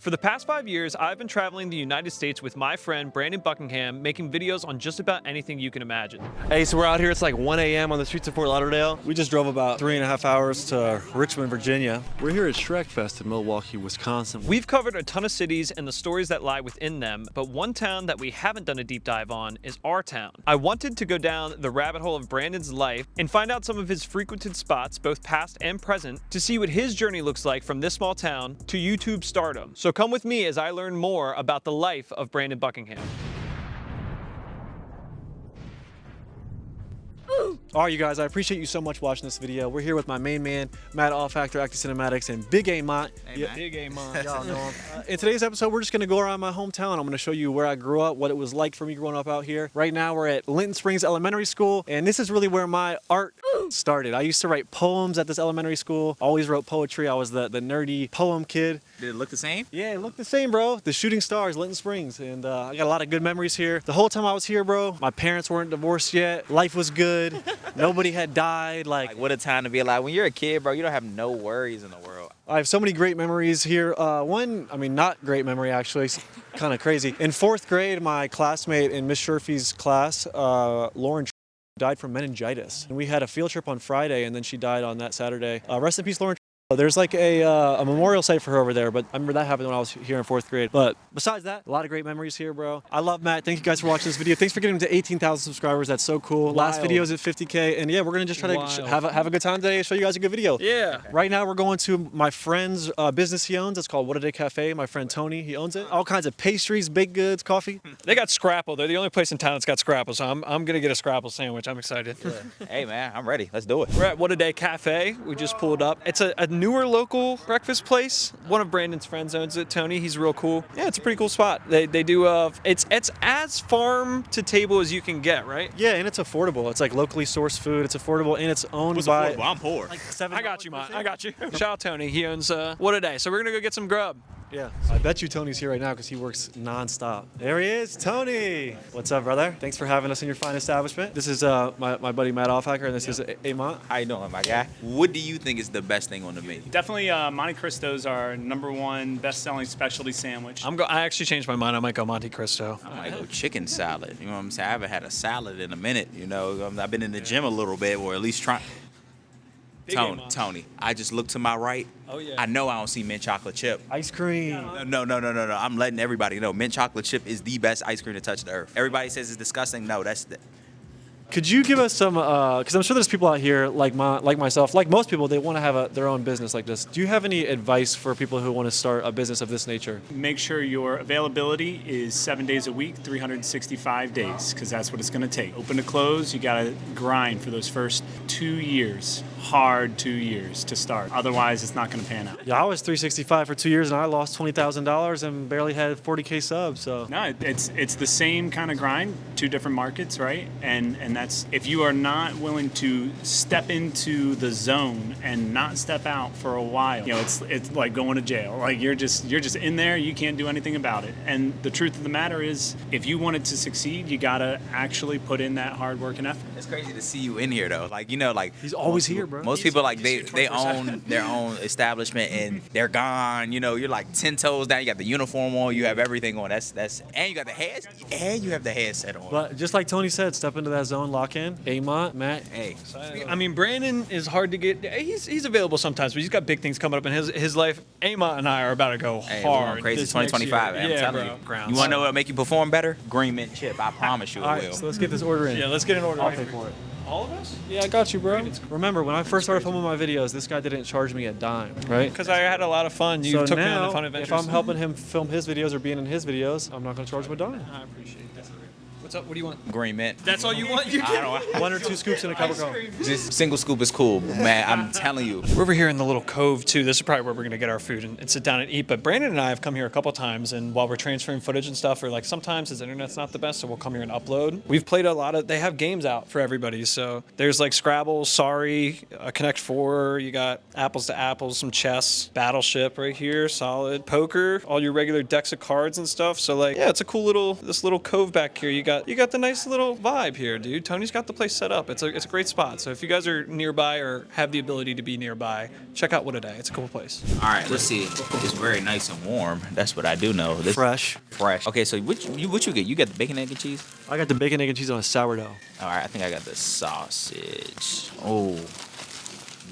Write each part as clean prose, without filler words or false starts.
For the past 5 years, I've been traveling the United States with my friend Brandon Buckingham, making videos on just about anything you can imagine. Hey, so we're out here, it's like 1 a.m. on the streets of Fort Lauderdale. We just drove about 3.5 hours to Richmond, Virginia. We're here at Shrek Fest in Milwaukee, Wisconsin. We've covered a ton of cities and the stories that lie within them, but one town that we haven't done a deep dive on is our town. I wanted to go down the rabbit hole of Brandon's life and find out some of his frequented spots, both past and present, to see what his journey looks like from this small town to YouTube stardom. So come with me as I learn more about the life of Brandon Buckingham. All right, you guys, I appreciate you so much watching this video. We're here with my main man, Matt All Factor, Acti Cinematics, and Big Ayeemont. Hey, Big Ayeemont. Y'all know him. In today's episode, we're just gonna go around my hometown. I'm gonna show you where I grew up, what it was like for me growing up out here. Right now, we're at Linton Springs Elementary School, and this is really where my art started. I used to write poems at this elementary school. Always wrote poetry. I was the nerdy poem kid. Did it look the same? Yeah, it looked the same, bro. The Shooting Stars, Linton Springs, and I got a lot of good memories here. The whole time I was here, bro, my parents weren't divorced yet. Life was good. Nobody had died. Like, What a time to be alive. When you're a kid, bro, you don't have no worries in the world. I have so many great memories here. Not great memory, actually. It's kind of crazy. In 4th grade, my classmate in Miss Sherfy's class, Lauren, died from meningitis. And we had a field trip on Friday, and then she died on that Saturday. Rest in peace, Lauren. There's like a memorial site for her over there, but I remember that happened when I was here in 4th grade. But besides that, a lot of great memories here, bro. I love Matt. Thank you guys for watching this video. Thanks for getting to 18,000 subscribers. That's so cool. Wild. Last video is at 50K, and yeah, we're gonna just try to have a good time today and show you guys a good video. Yeah. Right now, we're going to my friend's business he owns. It's called Whataday Cafe. My friend Tony, he owns it. All kinds of pastries, baked goods, coffee. They got Scrapple. They're the only place in town that's got Scrapple, so I'm gonna get a Scrapple sandwich. I'm excited. Hey, man, I'm ready. Let's do it. We're at Whataday Cafe. We just pulled up. It's a newer local breakfast place. One of Brandon's friends owns it, Tony. He's real cool. Yeah, it's a pretty cool spot. They do it's as farm to table as you can get, right? Yeah, and it's affordable. It's like locally sourced food. It's affordable, and it's owned by. I'm poor. Like $7 I got you, man. I got you. Shout out Tony. He owns Whataday. So we're gonna go get some grub. Yeah, I bet you Tony's here right now because he works nonstop. There he is, Tony. What's up, brother? Thanks for having us in your fine establishment. This is my buddy Matt Allfacker, and this is Ayeemont. How you doing, my guy? What do you think is the best thing on the menu? Definitely Monte Cristo's our #1 best-selling specialty sandwich. I actually changed my mind. I might go Monte Cristo. I might go chicken salad. You know what I'm saying? I haven't had a salad in a minute. You know, I've been in the gym a little bit, or at least trying. Tony, I just look to my right. Oh, yeah. I know I don't see mint chocolate chip. Ice cream. No. I'm letting everybody know mint chocolate chip is the best ice cream to touch the earth. Everybody says it's disgusting. No, that's the. Could you give us some, because I'm sure there's people out here like myself, like most people, they want to have their own business like this. Do you have any advice for people who want to start a business of this nature? Make sure your availability is 7 days a week, 365 days, because that's what it's going to take. Open to close, you got to grind for those first 2 years. Hard 2 years to start. Otherwise, it's not going to pan out. Yeah, I was 365 for 2 years, and I lost $20,000 and barely had 40K subs. So No, it's the same kind of grind, 2 different markets, right? And that's if you are not willing to step into the zone and not step out for a while, you know, it's like going to jail. Like you're just in there, you can't do anything about it. And the truth of the matter is, if you wanted to succeed, you gotta actually put in that hard work and effort. It's crazy to see you in here though. Like, you know, like he's always here, bro. Most people like they own their own establishment and they're gone. You know, you're like 10 toes down. You got the uniform on. You have everything on. That's and you got the head and you have the headset on. But just like Tony said, step into that zone, lock in. Ayeemont, Matt. Hey, I mean, Brandon is hard to get. He's available sometimes, but he's got big things coming up in his life. Ayeemont and I are about to go hey, hard. We're going crazy. This next 2025. year. Man, Yeah, I'm telling bro. you. Grounds. You want to know what'll make you perform better? Green mint chip. I promise you it All will. right, so let's get this order in. Yeah, let's get an order. I'll pay for it. All of us? Yeah, I got you, bro. Remember, when I first started filming my videos, this guy didn't charge me a dime, right? Because I had a lot of fun. You So took me on now, the fun adventures. if I'm helping him film his videos or being in his videos, I'm not going to charge him a dime. I appreciate that. What's up? What do you want? Green mint. That's all you want? You I can. don't. 1 or 2 scoops in a cup of coffee. Just single scoop is cool, man. I'm telling you. We're over here in the little cove too. This is probably where we're gonna get our food and sit down and eat. But Brandon and I have come here a couple times, and while we're transferring footage and stuff, or like sometimes his internet's not the best, so we'll come here and upload. We've played a lot of. They have games out for everybody. So there's like Scrabble, Sorry, Connect 4. You got Apples to Apples, some chess, Battleship right here, solid poker, all your regular decks of cards and stuff. So like, yeah, it's a cool little cove back here. You got got the nice little vibe here, dude. Tony's got the place set up. It's a great spot. So if you guys are nearby or have the ability to be nearby, check out Whataday. It's a cool place. All right, let's see. It's very nice and warm. That's what I do know. This Fresh. Fresh. Okay, so what you get? You got the bacon, egg, and cheese? I got the bacon, egg, and cheese on a sourdough. All right, I think I got the sausage. Oh,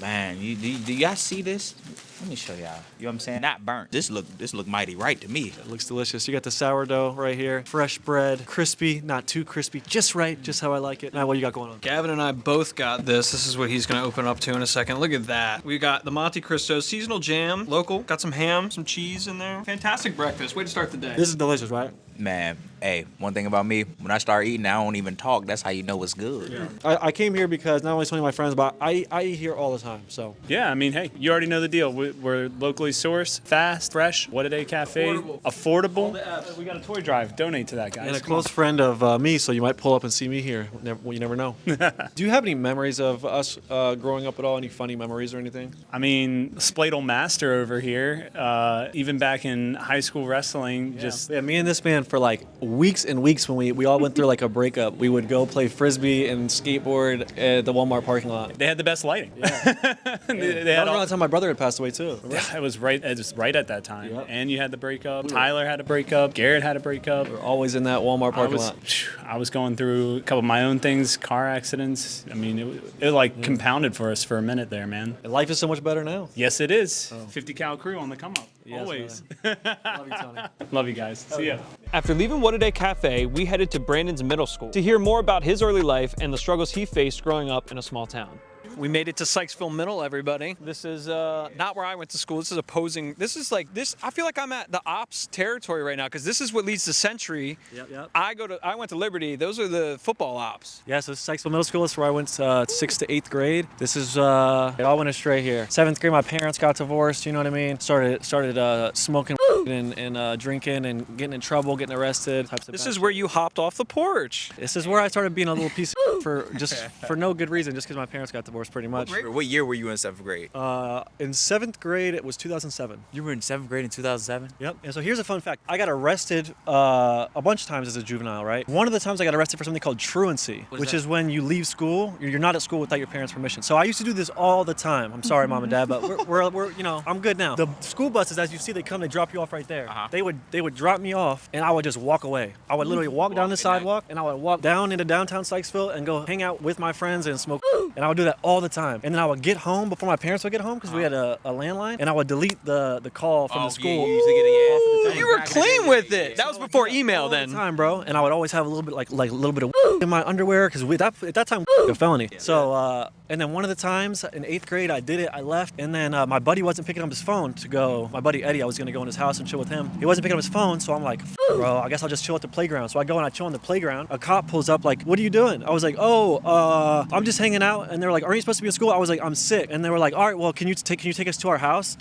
man, do y'all see this? Let me show y'all. You know what I'm saying? Not burnt. This look mighty right to me. It looks delicious. You got the sourdough right here. Fresh bread, crispy, not too crispy, just right, just how I like it. Now, what you got going on? Gavin and I both got this. This is what he's going to open up to in a second. Look at that. We got the Monte Cristo seasonal jam, local. Got some ham, some cheese in there. Fantastic breakfast. Way to start the day. This is delicious, right? Man, hey, one thing about me, when I start eating, I don't even talk. That's how you know it's good. Yeah. I came here because not only some of my friends, but I eat here all the time. So Yeah, I mean, hey, you already know the deal. We're locally sourced, fast, fresh. What-a-day cafe, affordable. We got a toy drive. Donate to that, guys. and a Come close friend of me, so you might pull up and see me here. You never know. Do you have any memories of us growing up at all? Any funny memories or anything? I mean, Spladle Master over here. Even back in high school wrestling, Yeah, me and this man for like weeks and weeks when we all went through like a breakup, we would go play frisbee and skateboard at the Walmart parking lot. they had the best lighting. They had around the time my brother had passed away too. Remember? Yeah, it was right at that time. Yep. And you had the breakup. Tyler had a breakup. Garrett had a breakup. We're always in that Walmart parking lot. I was going through a couple of my own things, car accidents. I mean, it like compounded for us for a minute there, man. And life is so much better now. Yes, it is. 50 cal crew on the come up. Yes, Always. Love you, Tony. Love you guys. See ya. After leaving Whataday Cafe, we headed to Brandon's middle school to hear more about his early life and the struggles he faced growing up in a small town. We made it to Sykesville Middle, everybody. This is not where I went to school. This is opposing. This is like this. I feel like I'm at the ops territory right now because this is what leads to Century. Yep. I went to Liberty. Those are the football ops. Yeah, so Sykesville Middle School is where I went 6th to 8th grade. This is, it all went astray here. 7th grade, my parents got divorced, you know what I mean? Started smoking and drinking and getting in trouble, getting arrested. This is where you hopped off the porch. This is where I started being a little piece of for no good reason, just because my parents got divorced pretty much. What year were you in 7th grade? In 7th grade, it was 2007. You were in 7th grade in 2007? Yep. And so here's a fun fact. I got arrested a bunch of times as a juvenile, right? One of the times I got arrested for something called truancy, which is when you leave school, you're not at school without your parents' permission. So I used to do this all the time. I'm sorry, Mom and Dad, but we're you know, I'm good now. The school buses, as you see, they come, they drop you off right there. They would drop me off, and I would just walk away. I would literally walk down the sidewalk, and I would walk down into downtown Sykesville and go hang out with my friends and smoke. And I would do that all the time. And then I would get home before my parents would get home because we had a landline, and I would delete the call from the school. You used to get it, You were clean with it. That was before email all then. the time, bro. And I would always have a little bit like a little bit of in my underwear because at that time a felony. So and then one of the times in 8th grade I did it. I left, and then my buddy wasn't picking up his phone to go. My buddy Eddie, I was gonna go in his house and chill with him. He wasn't picking up his phone, so I'm like, bro, I guess I'll just chill at the playground. So I go and I chill on the playground. A cop pulls up like, what are you doing? I was like, I'm just hanging out. And they were like, aren't you supposed to be in school? I was like, I'm sick. And they were like, all right, well, can you take us to your house?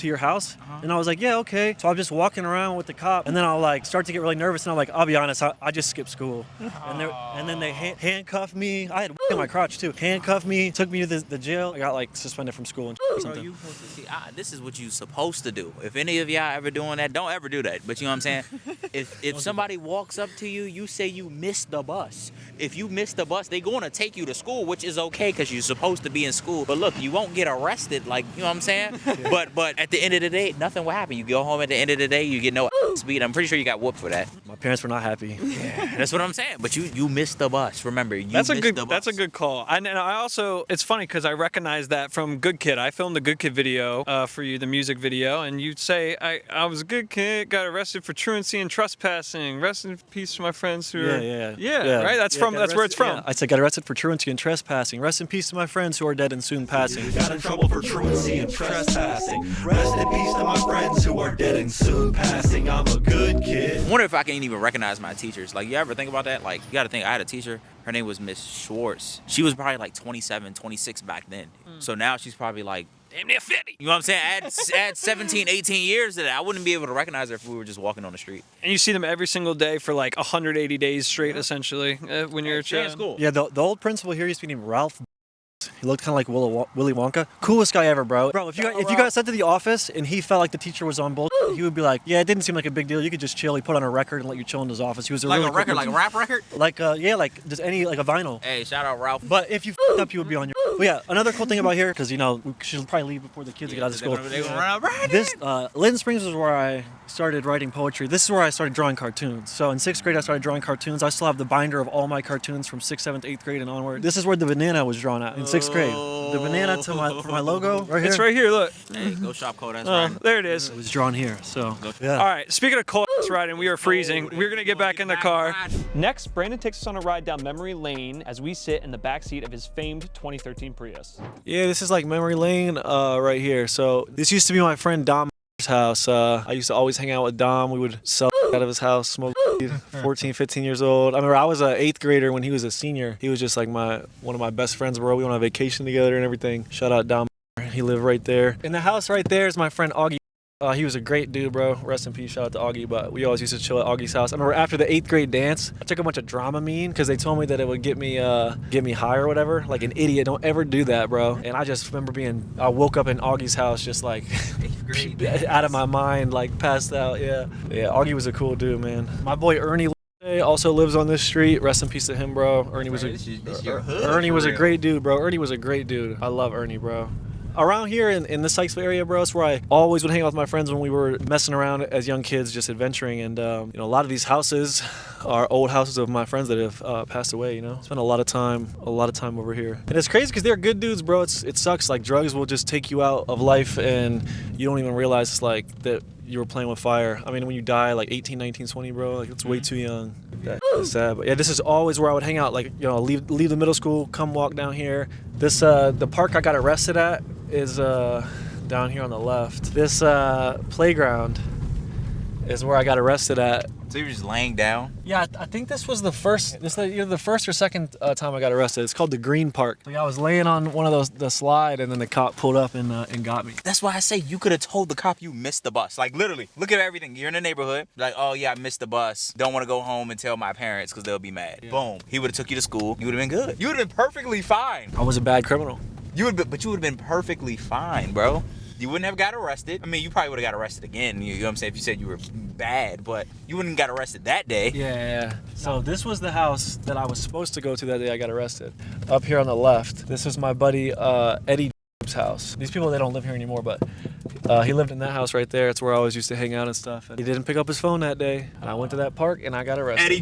And I was like, yeah, okay. So I'm just walking around with the cop, and then I'll like start to get really nervous, and I'm like, I'll be honest, I just skipped school. And then they handcuffed me. I had in my crotch too. Handcuffed me, took me to the jail. I got like suspended from school and or something. You supposed to see, this is what you supposed to do. If any of y'all ever doing that, don't ever do that. But you know what I'm saying? If somebody walks up to you, you say you missed the bus. If you miss the bus, they going to take you to school, which is okay because you're supposed to be in school. But look, you won't get arrested, like, you know what I'm saying? But at the end of the day, nothing will happen. You go home at the end of the day, you get no speed. I'm pretty sure you got whooped for that. My parents were not happy. Yeah, that's what I'm saying. But you missed the bus. Remember, you missed the bus. That's a good call. And I also, it's funny because I recognize that from Good Kid. I filmed the Good Kid video for you, the music video, and you'd say, I was a good kid, got arrested for truancy and trespassing. Rest in peace to my friends who are... Yeah, right? That's where it's from. Yeah. I said, got arrested for truancy and trespassing. Rest in peace to my friends who are dead and soon passing. Got in trouble for truancy and trespassing. Rest in peace to my friends who are dead and soon passing. I'm a good kid. I wonder if I can even recognize my teachers. Like, you ever think about that? Like, you got to think, I had a teacher. Her name was Miss Schwartz. She was probably like 27, 26 back then. So now she's probably like, damn near 50. You know what I'm saying? Add 17, 18 years to that. I wouldn't be able to recognize her if we were just walking on the street. And you see them every single day for like 180 days straight, essentially, when you're a child. School. Yeah, the old principal here used to be named Ralph. He looked kind of like Willy Wonka. Coolest guy ever, bro. Bro, if you got sent to the office and he felt like the teacher was on bull, he would be like, yeah, it didn't seem like a big deal. You could just chill. He put on a record and let you chill in his office. He was Like really a record, like a rap record? like just any like a vinyl. Hey, shout out Ralph. But if you f***ed up, you would be on your. But yeah, another cool thing about here, because we should probably leave before the kids get out of school. They gonna run out right This Linden Springs is where I started writing poetry. This is where I started drawing cartoons. So in 6th grade, I started drawing cartoons. I still have the binder of all my cartoons from 6th, 7th, 8th grade and onward. This is where the banana was drawn at in 6th grade. The banana for my logo right here. It's right here, look. Hey, go shop code. That's right. There it is. It was drawn here. So yeah. All right, speaking of cold riding, we are freezing. We're gonna get back in the car. Next, Brandon takes us on a ride down memory lane as we sit in the backseat of his famed 2013 Prius. Yeah, this is like memory lane right here. So this used to be my friend Dom's house. I used to always hang out with Dom. We would sell out of his house, smoke 14, 15 years old. I remember I was an 8th grader when he was a senior. He was just like one of my best friends, bro. We went on vacation together and everything. Shout out Dom. He lived right there. In the house right there is my friend Augie. He was a great dude, bro. Rest in peace, shout out to Augie. But we always used to chill at Augie's house. I remember after the 8th grade dance, I took a bunch of Dramamine because they told me that it would get me high or whatever. Like an idiot, don't ever do that, bro. And I just remember I woke up in Augie's house just like out of my mind, like passed out. Yeah, Augie was a cool dude, man. My boy Ernie also lives on this street. Rest in peace to him, bro. Ernie was Ernie was a great dude, bro. Ernie was a great dude. I love Ernie, bro. Around here in the Sykesville area, bro, it's where I always would hang out with my friends when we were messing around as young kids, just adventuring. And a lot of these houses are old houses of my friends that have passed away. Spent a lot of time over here. And it's crazy because they're good dudes, bro. It sucks. Like drugs will just take you out of life, and you don't even realize like that you were playing with fire. I mean, when you die like 18, 19, 20, bro, like it's way too young. That's sad. But yeah, this is always where I would hang out. Like leave the middle school, come walk down here. This the park I got arrested at is down here on the left. This playground is where I got arrested at. So you were just laying down? Yeah, I think this was the first. This is either the first or second time I got arrested. It's called the Green Park. So yeah, I was laying on one of the slide, and then the cop pulled up and got me. That's why I say you could have told the cop you missed the bus. Like literally, look at everything. You're in the neighborhood. Like, oh yeah, I missed the bus. Don't want to go home and tell my parents because they'll be mad. Yeah. Boom. He would have took you to school. You would have been good. You would have been perfectly fine. I was a bad criminal. But you would have been perfectly fine, bro. You wouldn't have got arrested. I mean, you probably would have got arrested again. You know what I'm saying? If you said you were bad, but you wouldn't have got arrested that day. Yeah. So this was the house that I was supposed to go to that day I got arrested. Up here on the left, this is my buddy Eddie's house. These people, they don't live here anymore, but he lived in that house right there. It's where I always used to hang out and stuff. And he didn't pick up his phone that day. And I went to that park and I got arrested. Eddie.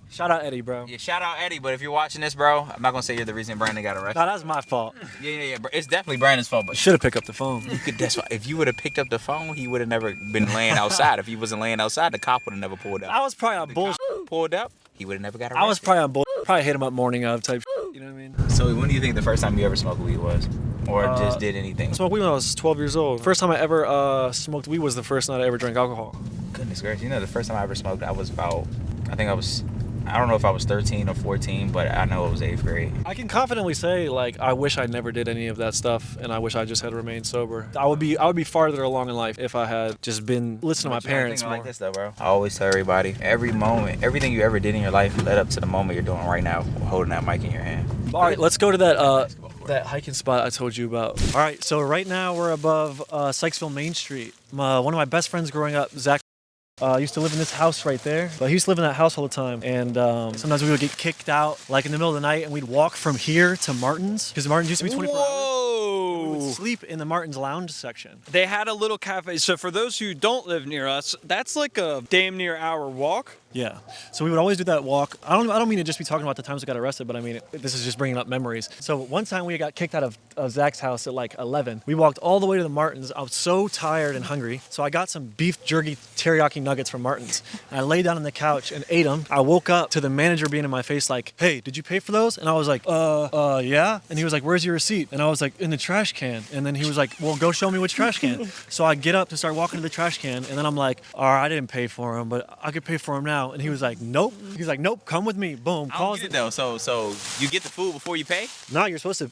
Shout out Eddie, bro. Yeah, shout out Eddie, but if you're watching this, bro, I'm not gonna say you're the reason Brandon got arrested. No, that's my fault. Yeah. It's definitely Brandon's fault, but should have picked up the phone. That's why. If you would have picked up the phone, he would have never been laying outside. If he wasn't laying outside, the cop would have never pulled up. I was probably on bullshit. Pulled up, he would have never got arrested. I was probably on bullshit. Probably hit him up morning of type. You know what I mean? So when do you think the first time you ever smoked weed was, or just did anything? I smoked weed when I was 12 years old. First time I ever smoked weed was the first night I ever drank alcohol. Goodness gracious! The first time I ever smoked, I don't know if I was 13 or 14, but I know it was 8th grade. I can confidently say, like, I wish I never did any of that stuff, and I wish I just had remained sober. I would be farther along in life if I had just been listening to my parents more. Like this though, bro. I always tell everybody, every moment, everything you ever did in your life led up to the moment you're doing right now, holding that mic in your hand. All right, let's go to that hiking spot I told you about. All right, so right now we're above Sykesville Main Street. One of my best friends growing up, Zach, used to live in this house right there. But he used to live in that house all the time. And sometimes we would get kicked out like in the middle of the night, and we'd walk from here to Martin's, because Martin's used to be 24 hours. We would sleep in the Martin's lounge section. They had a little cafe. So for those who don't live near us, that's like a damn near hour walk. Yeah. So we would always do that walk. I don't mean to just be talking about the times we got arrested, but I mean, this is just bringing up memories. So one time we got kicked out of Zach's house at like 11. We walked all the way to the Martin's. I was so tired and hungry. So I got some beef jerky teriyaki nuggets from Martin's. And I lay down on the couch and ate them. I woke up to the manager being in my face like, hey, did you pay for those? And I was like, yeah. And he was like, where's your receipt? And I was like, in the trash can. And then he was like, well, go show me which trash can. So I get up to start walking to the trash can. And then I'm like, all right, I didn't pay for them, but I could pay for them now. out, and he was like, nope. He's like, nope, come with me. Boom. I don't get it though. So you get the food before you pay? No, you're supposed to.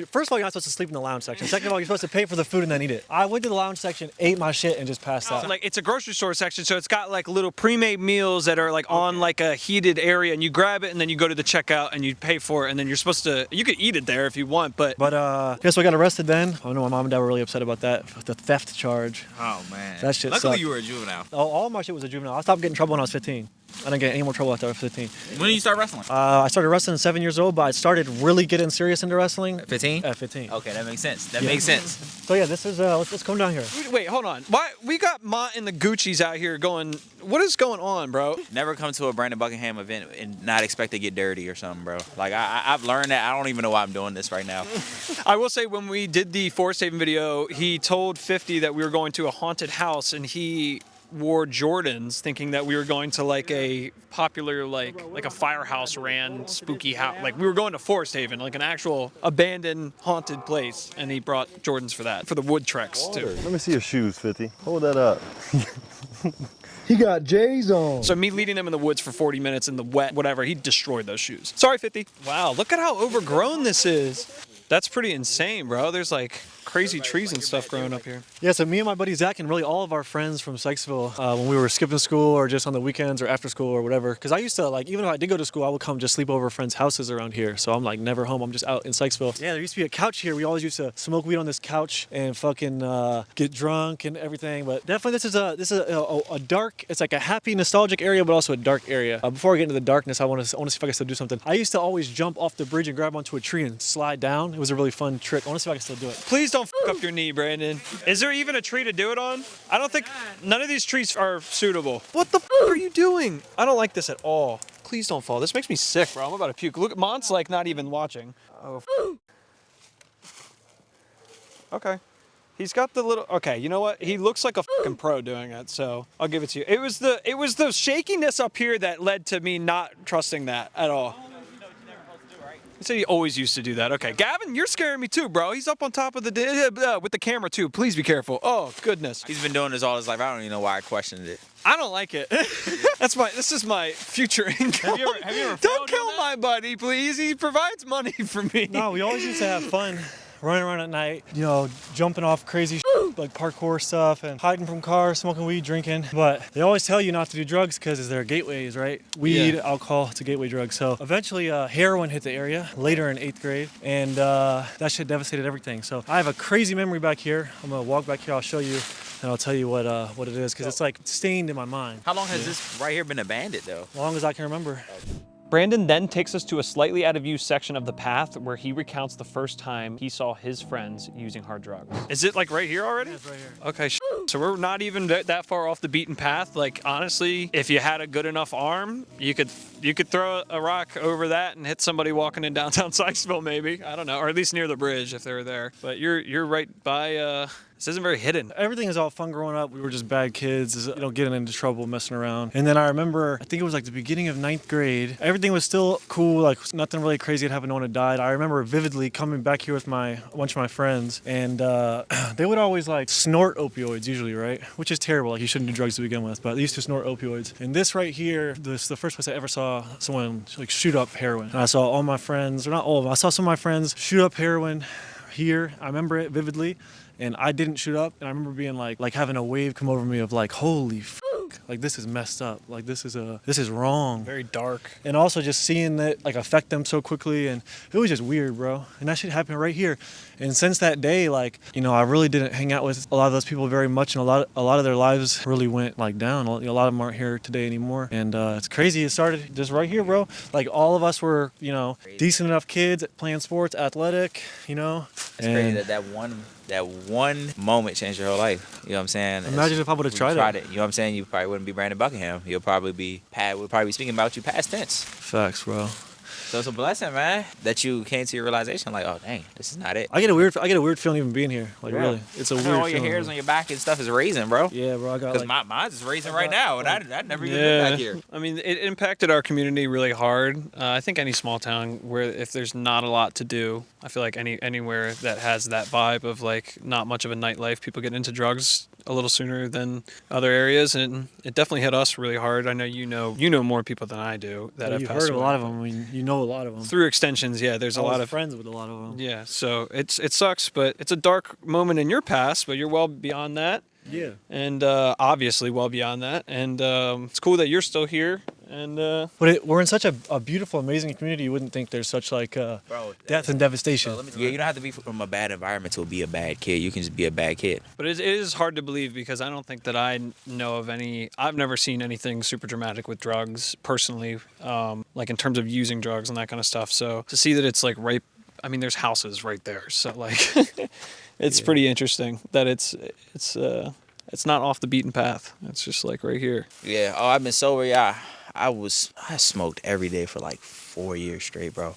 First of all, you're not supposed to sleep in the lounge section. Second of all, you're supposed to pay for the food and then eat it. I went to the lounge section, ate my shit, and just passed out. Like it's a grocery store section, so it's got like little pre-made meals that are like on like a heated area, and you grab it and then you go to the checkout and you pay for it, and then you're supposed to. You could eat it there if you want, but guess what? I got arrested then. I know my mom and dad were really upset about that. The theft charge. Oh man. That shit Luckily sucked. you were a juvenile. All my shit was a juvenile. I stopped getting in trouble when I was 15. I didn't get any more trouble after I was 15. When did you start wrestling? I started wrestling at 7 years old, but I started really getting serious into wrestling 15? at 15. Okay, that makes sense. That makes sense. So yeah, this is let's come down here. wait, hold on. Why we got Mont and the Gucci's out here going? What is going on, bro? Never come to a Brandon Buckingham event and not expect to get dirty or something, bro. Like I've learned that. I don't even know why I'm doing this right now. I will say when we did the Forest Haven video, he told 50 that we were going to a haunted house, and he wore Jordans thinking that we were going to like a popular like a firehouse ran spooky house. Like we were going to Forest Haven, like an actual abandoned haunted place, and he brought Jordans for that, for the wood treks too. Let me see your shoes, 50. Hold that up. He got J's on. So me leading them in the woods for 40 minutes in the wet, whatever, he destroyed those shoes. Sorry, 50. Wow, look at how overgrown this is. That's pretty insane, bro. There's like crazy trees and stuff growing up here. Yeah, so me and my buddy Zach and really all of our friends from Sykesville, when we were skipping school or just on the weekends or after school or whatever, because I used to, like, even if I did go to school, I would come just sleep over friends' houses around here. So I'm like never home. I'm just out in Sykesville. Yeah, there used to be a couch here. We always used to smoke weed on this couch and fucking get drunk and everything. But definitely this is a dark, it's like a happy, nostalgic area, but also a dark area. Before I get into the darkness, I want to see if I can still do something. I used to always jump off the bridge and grab onto a tree and slide down. It was a really fun trick. I want to see if I can still do it. Please don't f up your knee, Brandon. Is there even a tree to do it on? I don't think none of these trees are suitable. What the f are you doing? I don't like this at all. Please don't fall. This makes me sick, bro. I'm about to puke. Look, Mont's like not even watching. Oh. Okay. He's got the little. Okay, you know what? He looks like a fucking pro doing it, so I'll give it to you. It was the shakiness up here that led to me not trusting that at all. He said he always used to do that. Okay, Gavin, you're scaring me too, bro. He's up on top of the with the camera too. Please be careful. Oh goodness. He's been doing this all his life. I don't even know why I questioned it. I don't like it. This is my future income. Have you ever Don't kill my buddy, please. He provides money for me. No, we always used to have fun. Running around at night, you know, jumping off crazy shit, like parkour stuff and hiding from cars, smoking weed, drinking. But they always tell you not to do drugs because they're gateways, right? Weed, alcohol, it's a gateway drug. So eventually heroin hit the area later in 8th grade, and that shit devastated everything. So I have a crazy memory back here. I'm gonna walk back here, I'll show you, and I'll tell you what it is, because it's like stained in my mind. How long has this right here been abandoned though? As long as I can remember. Brandon then takes us to a slightly out of view section of the path where he recounts the first time he saw his friends using hard drugs. Is it like right here already? Yeah, it's right here. Okay, so we're not even that far off the beaten path. Like honestly, if you had a good enough arm, you could throw a rock over that and hit somebody walking in downtown Sykesville, maybe. I don't know, or at least near the bridge if they were there. But you're right by. This isn't very hidden. Everything is all fun growing up. We were just bad kids, getting into trouble, messing around. And then I remember, I think it was like the beginning of 9th grade. Everything was still cool, like nothing really crazy had happened. No one had died. I remember vividly coming back here with a bunch of my friends, and they would always like snort opioids usually, right? Which is terrible. Like you shouldn't do drugs to begin with, but they used to snort opioids. And this right here, this is the first place I ever saw someone like shoot up heroin. And I saw all my friends, or not all of them, I saw some of my friends shoot up heroin here. I remember it vividly. And I didn't shoot up, and I remember being like having a wave come over me of like, holy fuck, like this is messed up, like this is wrong. Very dark. And also just seeing that like affect them so quickly, and it was just weird, bro. And that shit happened right here. And since that day, like, I really didn't hang out with a lot of those people very much, and a lot of their lives really went like down. A lot of them aren't here today anymore, and it's crazy. It started just right here, bro. Like all of us were, decent enough kids playing sports, athletic, It's crazy that one moment changed your whole life. You know what I'm saying? Imagine if I would have tried it. You know what I'm saying? You probably wouldn't be Brandon Buckingham. You'll probably be we'll probably be speaking about you past tense. Facts, bro. So it's a blessing, man, that you came to your realization, like, oh dang, this is not it. I get a weird feeling even being here. Like really, it's a weird feeling. All your hairs on your back and stuff is raising, bro. Yeah, bro. I got because mine's is raising right now, and I'd never even been back here. I mean, it impacted our community really hard. I think any small town where if there's not a lot to do, I feel like anywhere that has that vibe of like not much of a nightlife, people get into drugs, a little sooner than other areas, and it definitely hit us really hard. I know you know more people than I do that have You've passed heard of a away. lot of them. I mean, you know a lot of them. Through extensions, yeah. There's a lot of friends with a lot of them. yeah. So it sucks, but it's a dark moment in your past, but you're well beyond that. Yeah. And obviously well beyond that. And it's cool that you're still here. And But we're in such a beautiful, amazing community. You wouldn't think there's such like death and devastation. Yeah, you don't have to be from a bad environment to be a bad kid. You can just be a bad kid. But it is hard to believe because I don't think that I know of any. I've never seen anything super dramatic with drugs personally, like in terms of using drugs and that kind of stuff. So to see that it's like right, I mean, there's houses right there. So like, it's pretty interesting that it's not off the beaten path. It's just like right here. Yeah. Oh, I've been sober. Yeah. I smoked every day for like 4 years straight, bro.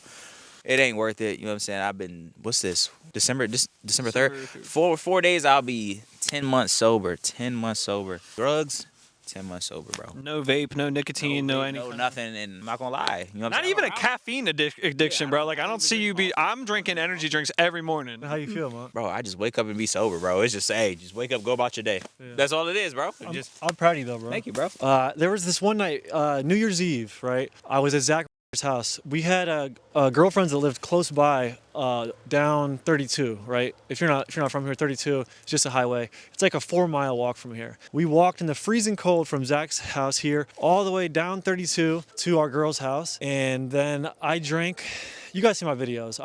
It ain't worth it. You know what I'm saying? I've been, what's this? December 3rd? 4 days, I'll be 10 months sober. 10 months sober. Drugs, 10 months sober, bro. No vape, no nicotine, no anything. No nothing, and I'm not gonna lie. You know what I'm Not saying? even a caffeine addiction, bro. Like I don't see you be. I'm drinking energy drinks every morning. How you feel, man? Bro, I just wake up and be sober, bro. It's just, hey, just wake up, go about your day. Yeah. That's all it is, bro. I'm proud of you though, bro. Thank you, bro. There was this one night, New Year's Eve, right? I was at Zach's house. We had girlfriends that lived close by, down 32, right? If you're not from here, 32, it's just a highway. It's like a 4-mile walk from here. We walked in the freezing cold from Zach's house here all the way down 32 to our girl's house, and then I drank. You guys see my videos.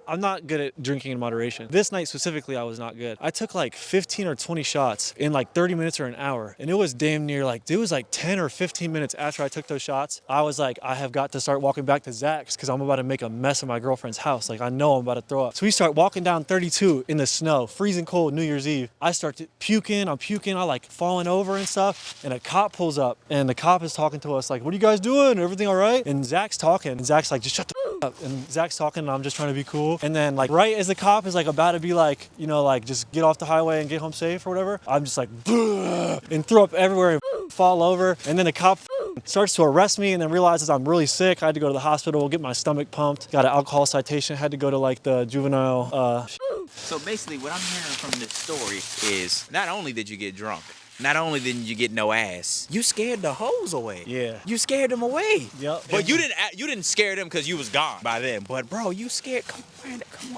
I'm not good at drinking in moderation. This night specifically, I was not good. I took like 15 or 20 shots in like 30 minutes or an hour. And it was damn near like, it was like 10 or 15 minutes after I took those shots. I was like, I have got to start walking back to Zach's because I'm about to make a mess of my girlfriend's house. Like I know I'm about to throw up. So we start walking down 32 in the snow, freezing cold, New Year's Eve. I start puking, I like falling over and stuff. And a cop pulls up and the cop is talking to us like, what are you guys doing? Everything all right? And Zach's talking and Zach's like, just shut the up. And Zach's talking and I'm just trying to be cool. And then like right as the cop is like about to be like, you know, like just get off the highway and get home safe or whatever, I'm just like and throw up everywhere and fall over. And then the cop starts to arrest me and then realizes I'm really sick. I had to go to the hospital, get my stomach pumped, got an alcohol citation, had to go to like the juvenile. So basically what I'm hearing from this story is not only did you get drunk, not only did you get no ass, you scared the hoes away. Yeah. You scared them away. Yep. But you didn't scare them because you was gone by then. But bro, you scared. Come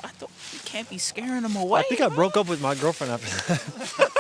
on, you can't be scaring them away. I think I broke up with my girlfriend after that.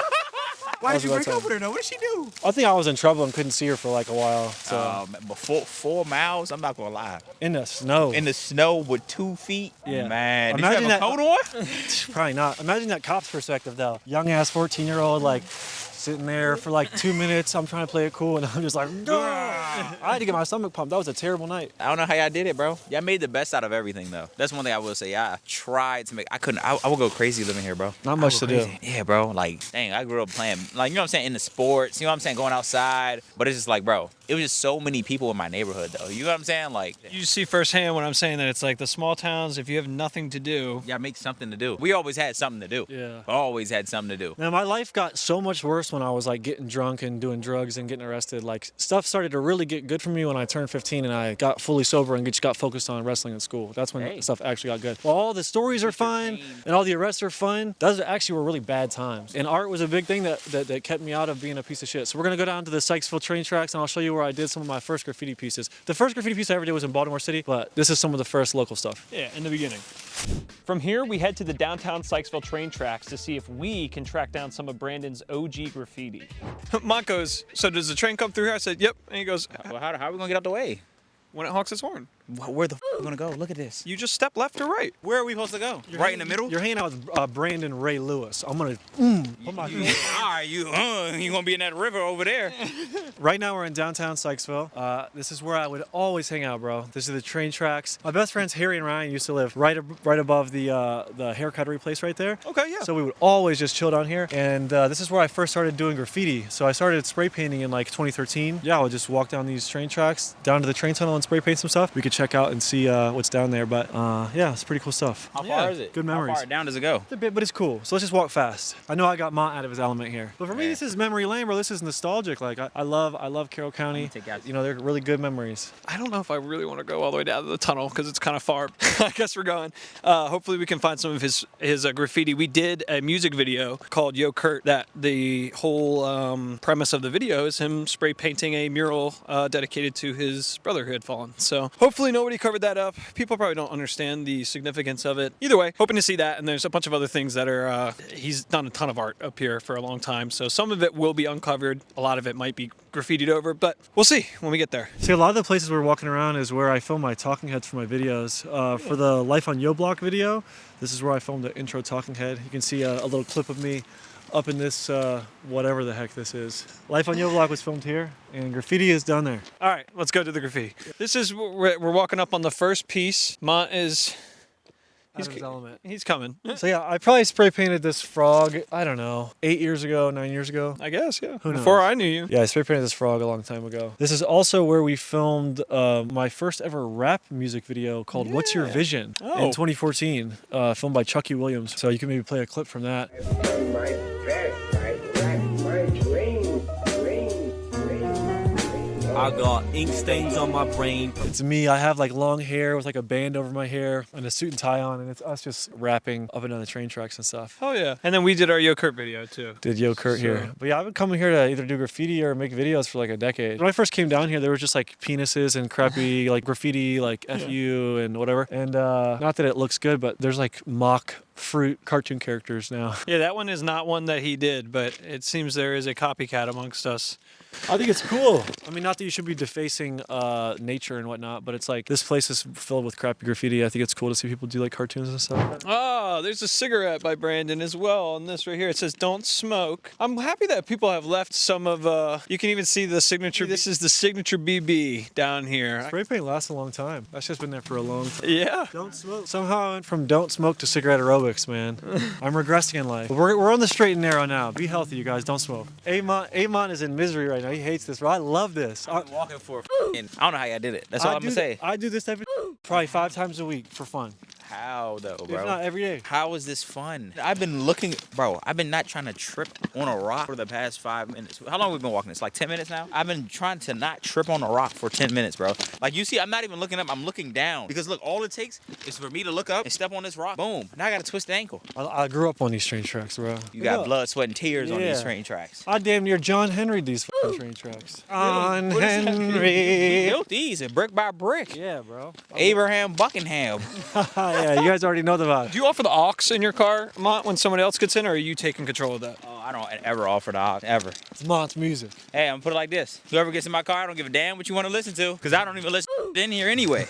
Why did you break up with her though? What did she do? I think I was in trouble and couldn't see her for like a while. So Before 4 miles, I'm not gonna lie. in the snow. In the snow with 2 feet. Yeah. Man, Imagine did you have a coat on? Probably not. Imagine that cop's perspective though. Young ass 14-year-old like sitting there for like 2 minutes. I'm trying to play it cool and I'm just like, I had to get my stomach pumped. That was a terrible night. I don't know how y'all did it, bro. Y'all made the best out of everything, though. That's one thing I will say. I tried to make. I couldn't. I would go crazy living here, bro. Not much to do. Yeah, bro. Like, dang, I grew up playing, like, you know what I'm saying, in the sports. You know what I'm saying, going outside. But it's just like, bro, it was just so many people in my neighborhood, though. You know what I'm saying? Like, You see firsthand when I'm saying that it's like the small towns. If you have nothing to do, y'all make something to do. We always had something to do. Yeah. Always had something to do. Now my life got so much worse when I was like getting drunk and doing drugs and getting arrested. Like stuff started to really get good for me when I turned 15 and I got fully sober and just got focused on wrestling in school. That's when stuff actually got good. Well, all the stories are fun and all the arrests are fun. Those actually were really bad times. And art was a big thing that kept me out of being a piece of shit. So we're gonna go down to the Sykesville train tracks and I'll show you where I did some of my first graffiti pieces. The first graffiti piece I ever did was in Baltimore City, but this is some of the first local stuff. yeah, in the beginning. From here, we head to the downtown Sykesville train tracks to see if we can track down some of Brandon's OG graffiti. Mont goes, so does the train come through here? I said, yep. And he goes, Well, how are we going to get out the way? when it honks its horn. Where the f are we going to go? Look at this. You just step left or right. Where are we supposed to go? Right in the middle? You're hanging out with Brandon Ray Lewis. I'm gonna put my All right, you going to be in that river over there. Right now we're in downtown Sykesville. This is where I would always hang out, bro. This is the train tracks. My best friends Harry and Ryan used to live right above the haircuttery place right there. Okay, yeah. So we would always just chill down here. And this is where I first started doing graffiti. So I started spray painting in like 2013. Yeah, I would just walk down these train tracks, down to the train tunnel and spray paint some stuff. We could could check out and see what's down there. But yeah, it's pretty cool stuff. How far is it? Good memories. How far down does it go? It's a bit, but it's cool. So let's just walk fast. I know I got Mont out of his element here. But for me, this is memory lane, bro. This is nostalgic. Like I love Carroll County. You know, they're really good memories. I don't know if I really want to go all the way down to the tunnel because it's kind of far. I guess we're going. Hopefully we can find some of his graffiti. We did a music video called Yo Kurt that the whole premise of the video is him spray painting a mural dedicated to his brother who had fallen. So hopefully nobody covered that up. People probably don't understand the significance of it. Either way, hoping to see that. And there's a bunch of other things that are, he's done a ton of art up here for a long time. So some of it will be uncovered. A lot of it might be graffitied over, but we'll see when we get there. See, a lot of the places we're walking around is where I film my talking heads for my videos. For the Life on Yo Block video, this is where I filmed the intro talking head. You can see a little clip of me up in this, whatever the heck this is. Life on Yo Block was filmed here, and graffiti is done there. All right, let's go to the graffiti. This is, we're walking up on the first piece. Mont is... He's coming. So yeah, I probably spray painted this frog, I don't know, 8 years ago, 9 years ago. I guess, yeah. Who knows? Before I knew you. Yeah, I spray painted this frog a long time ago. This is also where we filmed my first ever rap music video called What's Your Vision in 2014, filmed by Chucky Williams. So you can maybe play a clip from that. I got ink stains on my brain. It's me. I have like long hair with like a band over my hair and a suit and tie on, and it's us just rapping up and down the train tracks and stuff. Oh yeah. And then we did our Yo Kurt video too. Did Yo Kurt here. But yeah, I've been coming here to either do graffiti or make videos for like a decade. When I first came down here, there was just like penises and crappy like graffiti, like FU and whatever. And not that it looks good, but there's like mock fruit cartoon characters now. Yeah, that one is not one that he did, but it seems there is a copycat amongst us. I think it's cool. I mean, not that you should be defacing nature and whatnot, but it's like this place is filled with crappy graffiti. I think it's cool to see people do like cartoons and stuff. Oh, there's a cigarette by Brandon as well on this right here. It says don't smoke. I'm happy that people have left some of, you can even see the signature. This is the signature BB down here. Spray paint lasts a long time. That's just been there for a long time. Yeah. Don't smoke. Somehow I went from don't smoke to cigarette aerobics, man. I'm regressing in life. But we're on the straight and narrow now. Be healthy, you guys. Don't smoke. Ayeemont is in misery right now. He hates this. I love this. I've been walking for I don't know how y'all did it. That's all I'm gonna say. I do this probably 5 times a week for fun. How though, bro? If not every day. How is this fun? I've been looking, bro. I've been not trying to trip on a rock for the past 5 minutes. How long have we been walking? It's like 10 minutes now. I've been trying to not trip on a rock for 10 minutes, bro. Like you see, I'm not even looking up. I'm looking down because look, all it takes is for me to look up and step on this rock. Boom. Now I got to twist the ankle. I grew up on these train tracks, bro. You got blood, sweat, and tears on these train tracks. I damn near John Henry these train tracks. John Henry. Built these and brick by brick. Yeah, bro. Abraham Buckingham. Yeah, you guys already know the vibe. Do you offer the aux in your car, Mont, when someone else gets in, or are you taking control of that? Oh, I don't ever offer the aux, ever. It's Mont's music. Hey, I'm gonna put it like this. Whoever gets in my car, I don't give a damn what you want to listen to, because I don't even listen in here anyway.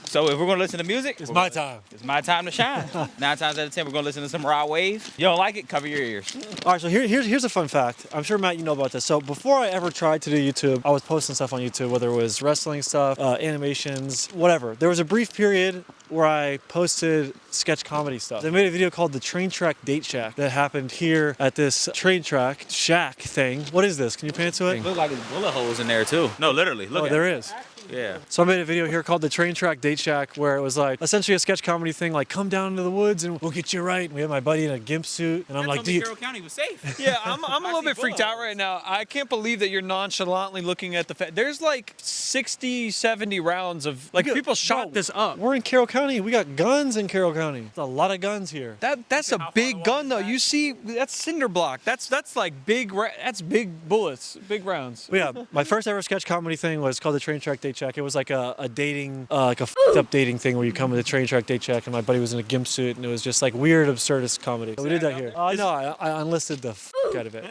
So if we're gonna listen to music, it's my time. It's my time to shine. 9 times out of 10, we're gonna listen to some raw wave. You don't like it? Cover your ears. All right, so here's a fun fact. I'm sure, Matt, you know about this. So before I ever tried to do YouTube, I was posting stuff on YouTube, whether it was wrestling stuff, animations, whatever. There was a brief period where I posted sketch comedy stuff. I made a video called The Train Track Date Shack that happened here at this train track shack thing. What is this? Can you pan to it? Look like there's bullet holes in there too. No, literally. Look at there is. Yeah. So I made a video here called The Train Track Date Shack where it was like essentially a sketch comedy thing, like come down into the woods and we'll get you right. And we had my buddy in a gimp suit and I'm like, Carroll County was safe. Yeah, I'm a little bit freaked out right now. I can't believe that you're nonchalantly looking at the there's like 60, 70 rounds of people shot this up. We're in Carroll County. We got guns in Carroll County. There's a lot of guns here. That's a big gun though. You see, that's cinder block. That's like big. That's big bullets, big rounds. But yeah, my first ever sketch comedy thing was called The Train Track Date Shack. It was like a dating, like a f***ed up dating thing where you come with a train track date check and my buddy was in a gimp suit and it was just like weird, absurdist comedy. So we did that here. No, I enlisted the f*** out of it.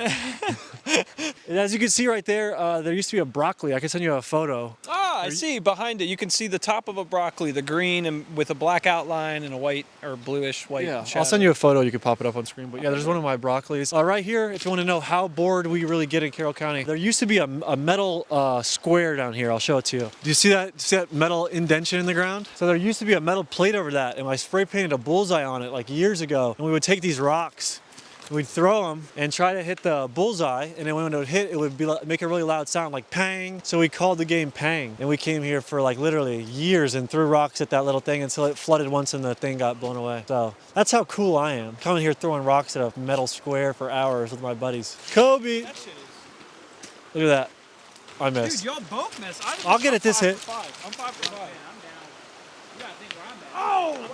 And as you can see right there, there used to be a broccoli. I can send you a photo. Ah, I see behind it. You can see the top of a broccoli, the green and with a black outline and a white or bluish white shadow. I'll send you a photo. You can pop it up on screen. But yeah, there's one of my broccolis. Right here, if you want to know how bored we really get in Carroll County, there used to be a metal square down here. I'll show it to you. Do you see that? See that metal indentation in the ground? So there used to be a metal plate over that, and I spray painted a bullseye on it like years ago. And we would take these rocks We'd throw them and try to hit the bullseye, and then when it would hit, it would make a really loud sound like pang. So we called the game Pang, and we came here for like literally years and threw rocks at that little thing until it flooded once and the thing got blown away. So that's how cool I am. Coming here throwing rocks at a metal square for hours with my buddies. Kobe! That shit is... Look at that. I missed. Dude, y'all both missed. I'll get it this hit. I'm 5 for 5. I'm down. You gotta think where I'm at. Oh!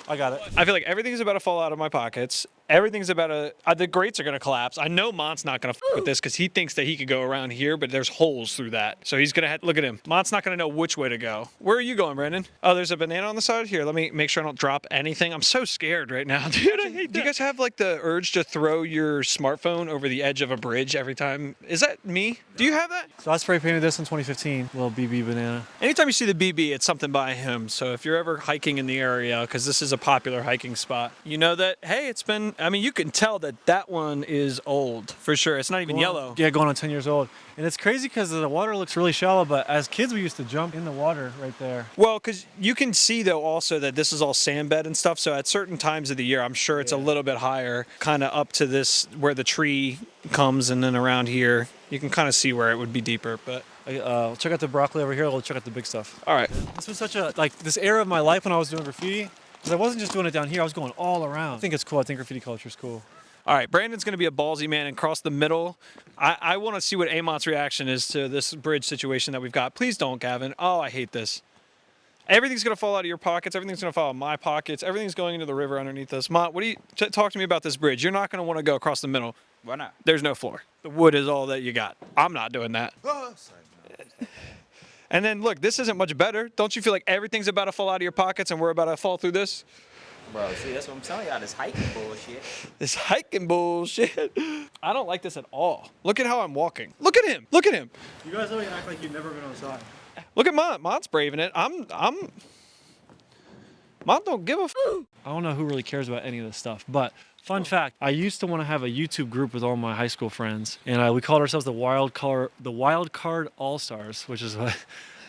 I got it. I feel like everything's about to fall out of my pockets. Everything's about to... the grates are going to collapse. I know Mont's not going to with this because he thinks that he could go around here, but there's holes through that. So he's going to... Look at him. Mont's not going to know which way to go. Where are you going, Brandon? Oh, there's a banana on the side. Here, let me make sure I don't drop anything. I'm so scared right now, dude. I hate that. Do you guys have, like, the urge to throw your smartphone over the edge of a bridge every time? Is that me? Do you have that? So I spray painted this in 2015, little BB banana. Anytime you see the BB, it's something by him. So if you're ever hiking in the area, because this is a popular hiking spot, you know that, hey, it's been... I mean, you can tell that one is old for sure. It's not even yellow. Yeah, going on 10 years old. And it's crazy because the water looks really shallow, but as kids we used to jump in the water right there. Well, because you can see though also that this is all sand bed and stuff. So at certain times of the year, I'm sure it's a little bit higher, kind of up to this where the tree comes, and then around here, you can kind of see where it would be deeper. But check out the broccoli over here. We'll check out the big stuff. all right. This was such a, like, this era of my life when I was doing graffiti, because I wasn't just doing it down here, I was going all around. I think it's cool. I think graffiti culture is cool. All right, Brandon's going to be a ballsy man and cross the middle. I want to see what Ayeemont's reaction is to this bridge situation that we've got. Please don't, Gavin. Oh, I hate this. Everything's going to fall out of your pockets. Everything's going to fall out of my pockets. Everything's going into the river underneath us. Mont, what do you talk to me about this bridge? You're not going to want to go across the middle. Why not? There's no floor. The wood is all that you got. I'm not doing that. And then look, this isn't much better. Don't you feel like everything's about to fall out of your pockets and we're about to fall through this? Bro, see, that's what I'm telling y'all, this hiking bullshit. This hiking bullshit. I don't like this at all. Look at how I'm walking. Look at him. Look at him. You guys always act like you've never been outside. Look at Mont. Mont's braving it. Mont don't give a f. I don't know who really cares about any of this stuff, but fun fact, I used to want to have a YouTube group with all my high school friends, and we called ourselves the Wild Card Allstars, which is what...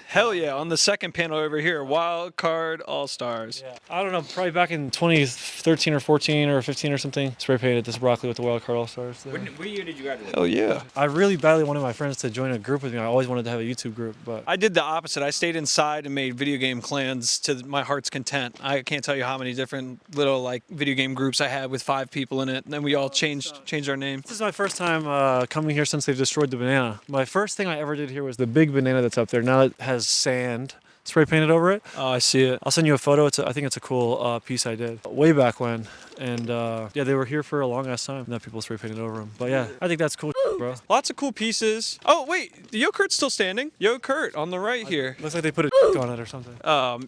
Hell yeah, on the second panel over here, Wild Card All-Stars. Yeah. I don't know, probably back in 2013 or 14 or 15 or something, spray painted this broccoli with the Wild Card All-Stars. What year did you graduate? Hell yeah. I really badly wanted my friends to join a group with me. I always wanted to have a YouTube group, but... I did the opposite. I stayed inside and made video game clans to my heart's content. I can't tell you how many different little like video game groups I had with 5 people in it, and then we all changed our name. This is my first time coming here since they've destroyed the banana. My first thing I ever did here was the big banana that's up there. Now it has sand spray painted over it. Oh, I see it. I'll send you a photo. I think it's a cool piece I did way back when. And yeah, they were here for a long ass time. Now people spray painted over them. But yeah, I think that's cool, bro. Lots of cool pieces. Oh, wait. The Yo-Kurt's still standing. Yo-Kurt on the right here. Looks like they put a on it or something.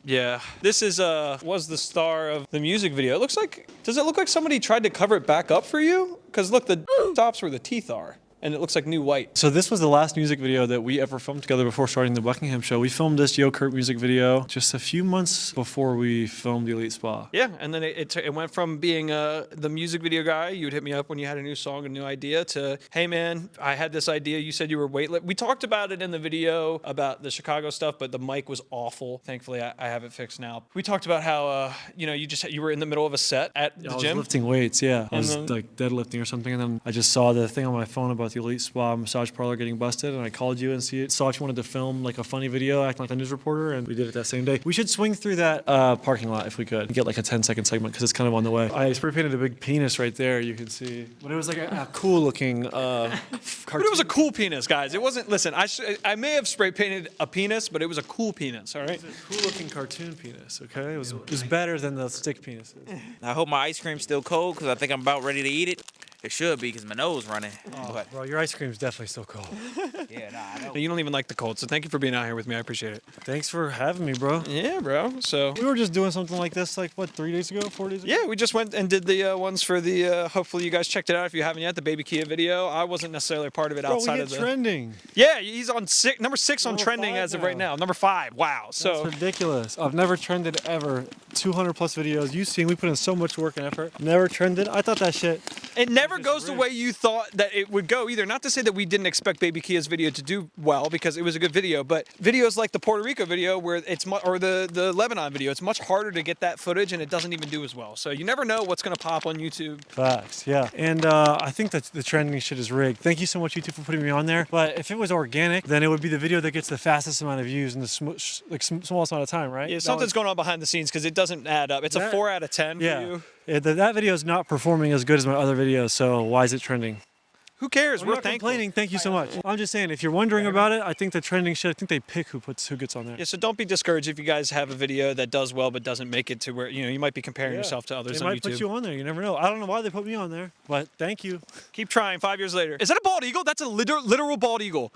Yeah. This is was the star of the music video. It looks like, does it look like somebody tried to cover it back up for you? Because look, the stops where the teeth are. And it looks like new white. So this was the last music video that we ever filmed together before starting the Buckingham show. We filmed this Yo-Kurt music video just a few months before we filmed the Elite Spa. Yeah, and then it went from being the music video guy, you would hit me up when you had a new song, a new idea, to, hey man, I had this idea, you said you were weightlifting. We talked about it in the video, about the Chicago stuff, but the mic was awful. Thankfully, I have it fixed now. We talked about how, you were in the middle of a set at the gym. I was lifting weights, yeah. I was like deadlifting or something, and then I just saw the thing on my phone about the Elite Spa massage parlor getting busted, and I called you and saw if you wanted to film like a funny video acting like a news reporter, and we did it that same day. We should swing through that parking lot if we could and get like a 10-second segment because it's kind of on the way. I spray painted a big penis right there, you can see. But it was like a cool looking cartoon. But it was a cool penis, guys. It wasn't, listen, I may have spray painted a penis, but it was a cool penis, all right? It was a cool looking cartoon penis, okay? It was better than the stick penises. I hope my ice cream's still cold because I think I'm about ready to eat it. It should be because my nose running. Oh, bro, your ice cream's definitely still cold. Yeah, nah, I know. You don't even like the cold, so thank you for being out here with me. I appreciate it. Thanks for having me, bro. Yeah, bro. So we were just doing something like this, like what, 4 days ago? Yeah, we just went and did the ones for the. Hopefully, you guys checked it out. If you haven't yet, the Baby Kia video. I wasn't necessarily a part of it outside of the trending. Yeah, he's on number 6 on trending as of right now. Number 5. Wow. So that's ridiculous. I've never trended ever. 200 plus videos. You've seen we put in so much work and effort. Never trended. I thought that shit. It never never goes the way you thought that it would go either. Not to say that we didn't expect Baby Kia's video to do well, because it was a good video, but videos like the Puerto Rico video or the Lebanon video, it's much harder to get that footage and it doesn't even do as well. So you never know what's going to pop on YouTube. Facts, yeah. And I think that the trending shit is rigged. Thank you so much, YouTube, for putting me on there. But if it was organic, then it would be the video that gets the fastest amount of views in the smallest amount of time, right? Yeah, something's going on behind the scenes because it doesn't add up. It's a 4 out of 10 for you. Yeah, that video is not performing as good as my other videos, so why is it trending? Who cares? We're not thankful. complaining. Thank you so much. I'm just saying, if you're wondering about it, I think the trending shit, I think they pick who gets on there. Yeah, so don't be discouraged if you guys have a video that does well but doesn't make it to where, you might be comparing yourself to others they on might YouTube. put you on there. You never know. I don't know why they put me on there, but thank you. Keep trying 5 years later. Is that a bald eagle? That's a literal bald eagle.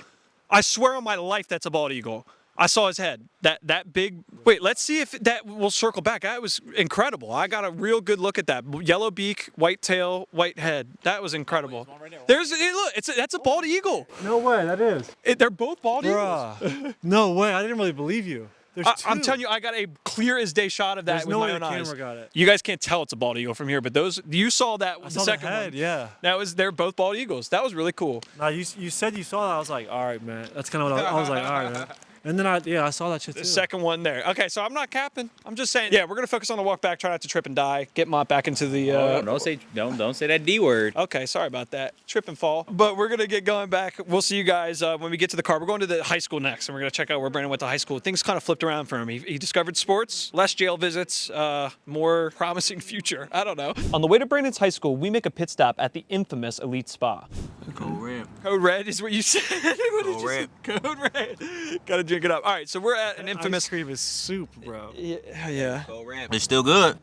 I swear on my life that's a bald eagle. I saw his head. That big. Wait, let's see if that will circle back. That was incredible. I got a real good look at that. Yellow beak, white tail, white head. That was incredible. Look, that's a bald eagle. No way, that is. They're both bald eagles. No way, I didn't really believe you. I'm telling you, I got a clear as day shot of that with my own eyes. Got it. You guys can't tell it's a bald eagle from here, but you saw that. I saw the head, yeah. They're both bald eagles. That was really cool. Now you said you saw that. I was like, all right, man. That's kind of what I was like, all right, man. And then I saw that shit too. The second one there. Okay, so I'm not capping. I'm just saying. Yeah, we're gonna focus on the walk back. Try not to trip and die. Get Mont back into the. Don't say that D word. Okay, sorry about that. Trip and fall. But we're gonna get going back. We'll see you guys when we get to the car. We're going to the high school next, and we're gonna check out where Brandon went to high school. Things kind of flipped around for him. He discovered sports, less jail visits, more promising future. I don't know. On the way to Brandon's high school, we make a pit stop at the infamous Elite Spa. Code red. Code red is what you said. Code red. Code red. Gotta drink it up. All right, so we're at an infamous. Ice cream is soup, bro. Yeah. Code red. It's still good.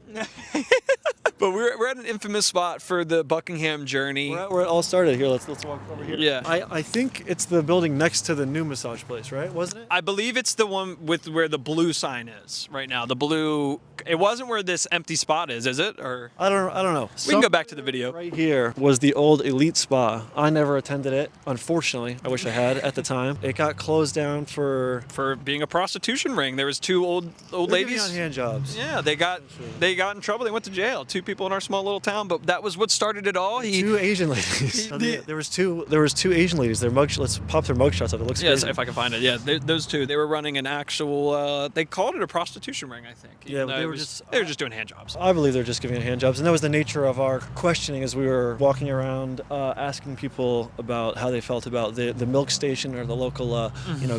But we're at an infamous spot for the Buckingham journey. Where it all started. Here, let's walk over here. Yeah. I think it's the building next to the new massage place, right? Wasn't it? I believe it's the one with where the blue sign is right now. The blue. It wasn't where this empty spot is it? Or I don't know. We can go back to the video. Right here was the old Elite Spa. I never attended it, unfortunately. I wish I had at the time. It got closed down for being a prostitution ring. There was two old ladies on hand jobs. Yeah, they got in trouble. They went to jail. Two people in our small little town, but that was what started it all. Two Asian ladies. There was two Asian ladies. Their let's pop their mugshots up. It looks crazy. If I can find it. Yeah, those two. They were running an actual. They called it a prostitution ring, I think. Yeah, they were just doing hand jobs. I believe they're just giving hand jobs, and that was the nature of our questioning as we were walking around, asking people about how they felt about the milk station or the local,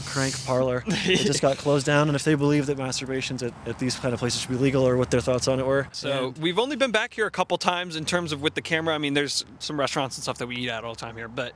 crank parlor. It just got closed down, and if they believe that masturbations at these kind of places should be legal, or what their thoughts on it were. So we've only been back here a couple times in terms of with the camera. I mean, there's some restaurants and stuff that we eat at all the time here, but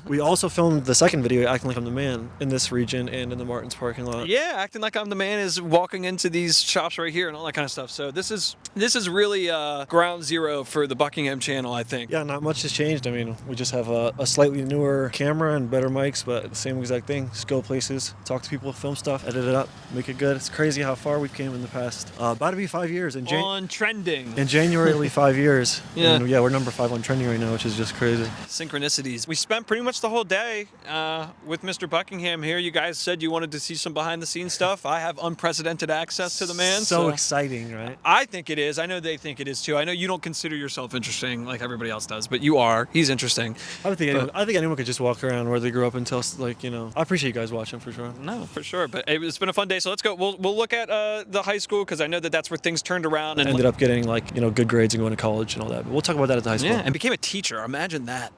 we also filmed the second video, Acting Like I'm the Man, in this region and in the Martin's parking lot. Yeah, Acting Like I'm the Man is walking into these shops right here and all that kind of stuff. So this is really ground zero for the Buckingham channel, I think. Yeah, not much has changed. I mean, we just have a slightly newer camera and better mics, but the same exact thing. Just go places, talk to people, film stuff, edit it up, make it good. It's crazy how far we've came in the past. About to be 5 years. On trending. In January, it'll be 5 years. Yeah. And we're number 5 on trending right now, which is just crazy. Synchronicities. We spent pretty much the whole day with Mr. Buckingham here. You guys said you wanted to see some behind the scenes stuff. I have unprecedented access to the man. So exciting, right? I think it is. I know they think it is too. I know you don't consider yourself interesting like everybody else does, but you are. He's interesting. I think anyone could just walk around where they grew up and tell, I appreciate you guys watching for sure. No, for sure. But it's been a fun day. So let's go. We'll look at the high school because I know that's where things turned around. And ended up getting good grades and going to college and all that. But we'll talk about that at the high school. Yeah, and became a teacher. Imagine that.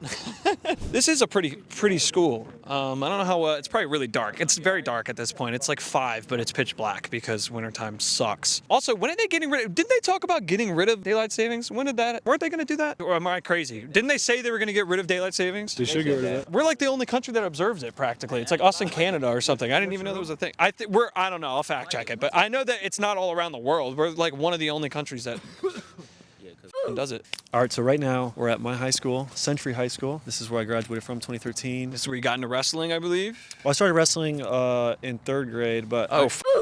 This is a pretty school. I don't know how. It's probably really dark. It's very dark at this point. It's like 5, but it's pitch black because wintertime sucks. Also, when are they getting rid of? Didn't they talk about getting rid of daylight savings? When did that? Weren't they going to do that? Or am I crazy? Didn't they say they were going to get rid of daylight savings? They should get rid of it. We're like the only country that observes it practically. It's like us in Canada or something. I didn't even know there was a thing. I don't know. I'll fact check it, but I know that it's not all around the world. We're like one of the only countries that does it. All right, so right now we're at my high school, Century High School. This is where I graduated from, 2013. This is where you got into wrestling, I believe? Well, I started wrestling in 3rd grade, but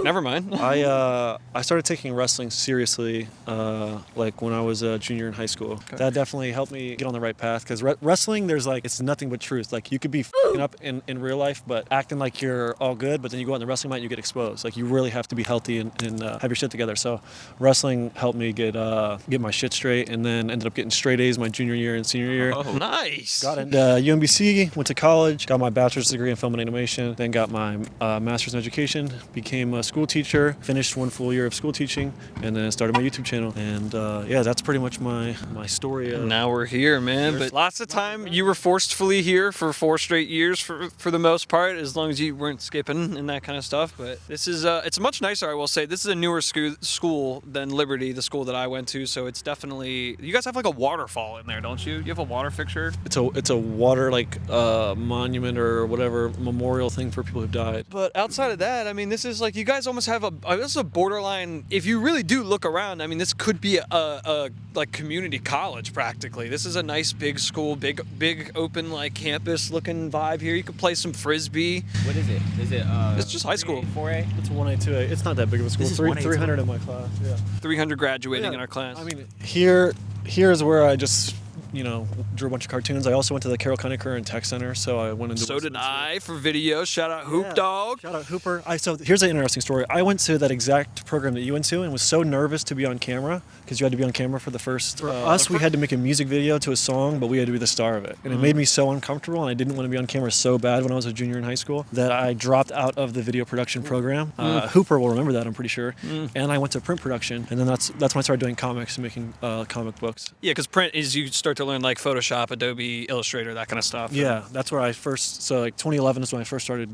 never mind. I started taking wrestling seriously when I was a junior in high school. Okay. That definitely helped me get on the right path because wrestling, it's nothing but truth. Like you could be up in real life, but acting like you're all good, but then you go on the wrestling mat and you get exposed. Like you really have to be healthy and have your shit together. So wrestling helped me get my shit straight. And and then ended up getting straight A's my junior year and senior year. Oh, nice. Got into UMBC, went to college, got my bachelor's degree in film and animation, then got my master's in education, became a school teacher, finished 1 full year of school teaching, and then started my YouTube channel. And yeah, that's pretty much my story. Now we're here, man. But lots of time you were forcefully here for 4 straight years for the most part, as long as you weren't skipping and that kind of stuff. But this is it's much nicer, I will say. This is a newer school than Liberty, the school that I went to. So it's definitely, you guys have like a waterfall in there, don't you? You have a water fixture. It's a water like monument or whatever memorial thing for people who've died. But outside of that, I mean, this is like, you guys almost have this is a borderline. If you really do look around, I mean, this could be a like community college practically. This is a nice big school, big open like campus looking vibe here. You could play some frisbee. What is it? Is it? It's just high school. 4A? It's a 1A, 2A. It's not that big of a school. This is 1A, 300 in my class. Yeah. 300 graduating Yeah. in our class. I mean, here's where I just, drew a bunch of cartoons. I also went to the Carroll County Career and Tech Center, so I went into. So did I for video. Shout out Hoop Dog. Shout out Hooper. So here's an interesting story. I went to that exact program that you went to and was so nervous to be on camera because you had to be on camera for the first. For us, we had to make a music video to a song, but we had to be the star of it, and it made me so uncomfortable, and I didn't want to be on camera so bad when I was a junior in high school that I dropped out of the video production program. Hooper will remember that, I'm pretty sure. And I went to print production, and then that's when I started doing comics and making comic books. Yeah, because print is, you start to learn like Photoshop, Adobe Illustrator, that kind of stuff. Yeah, that's where I first. So like 2011 is when I first started,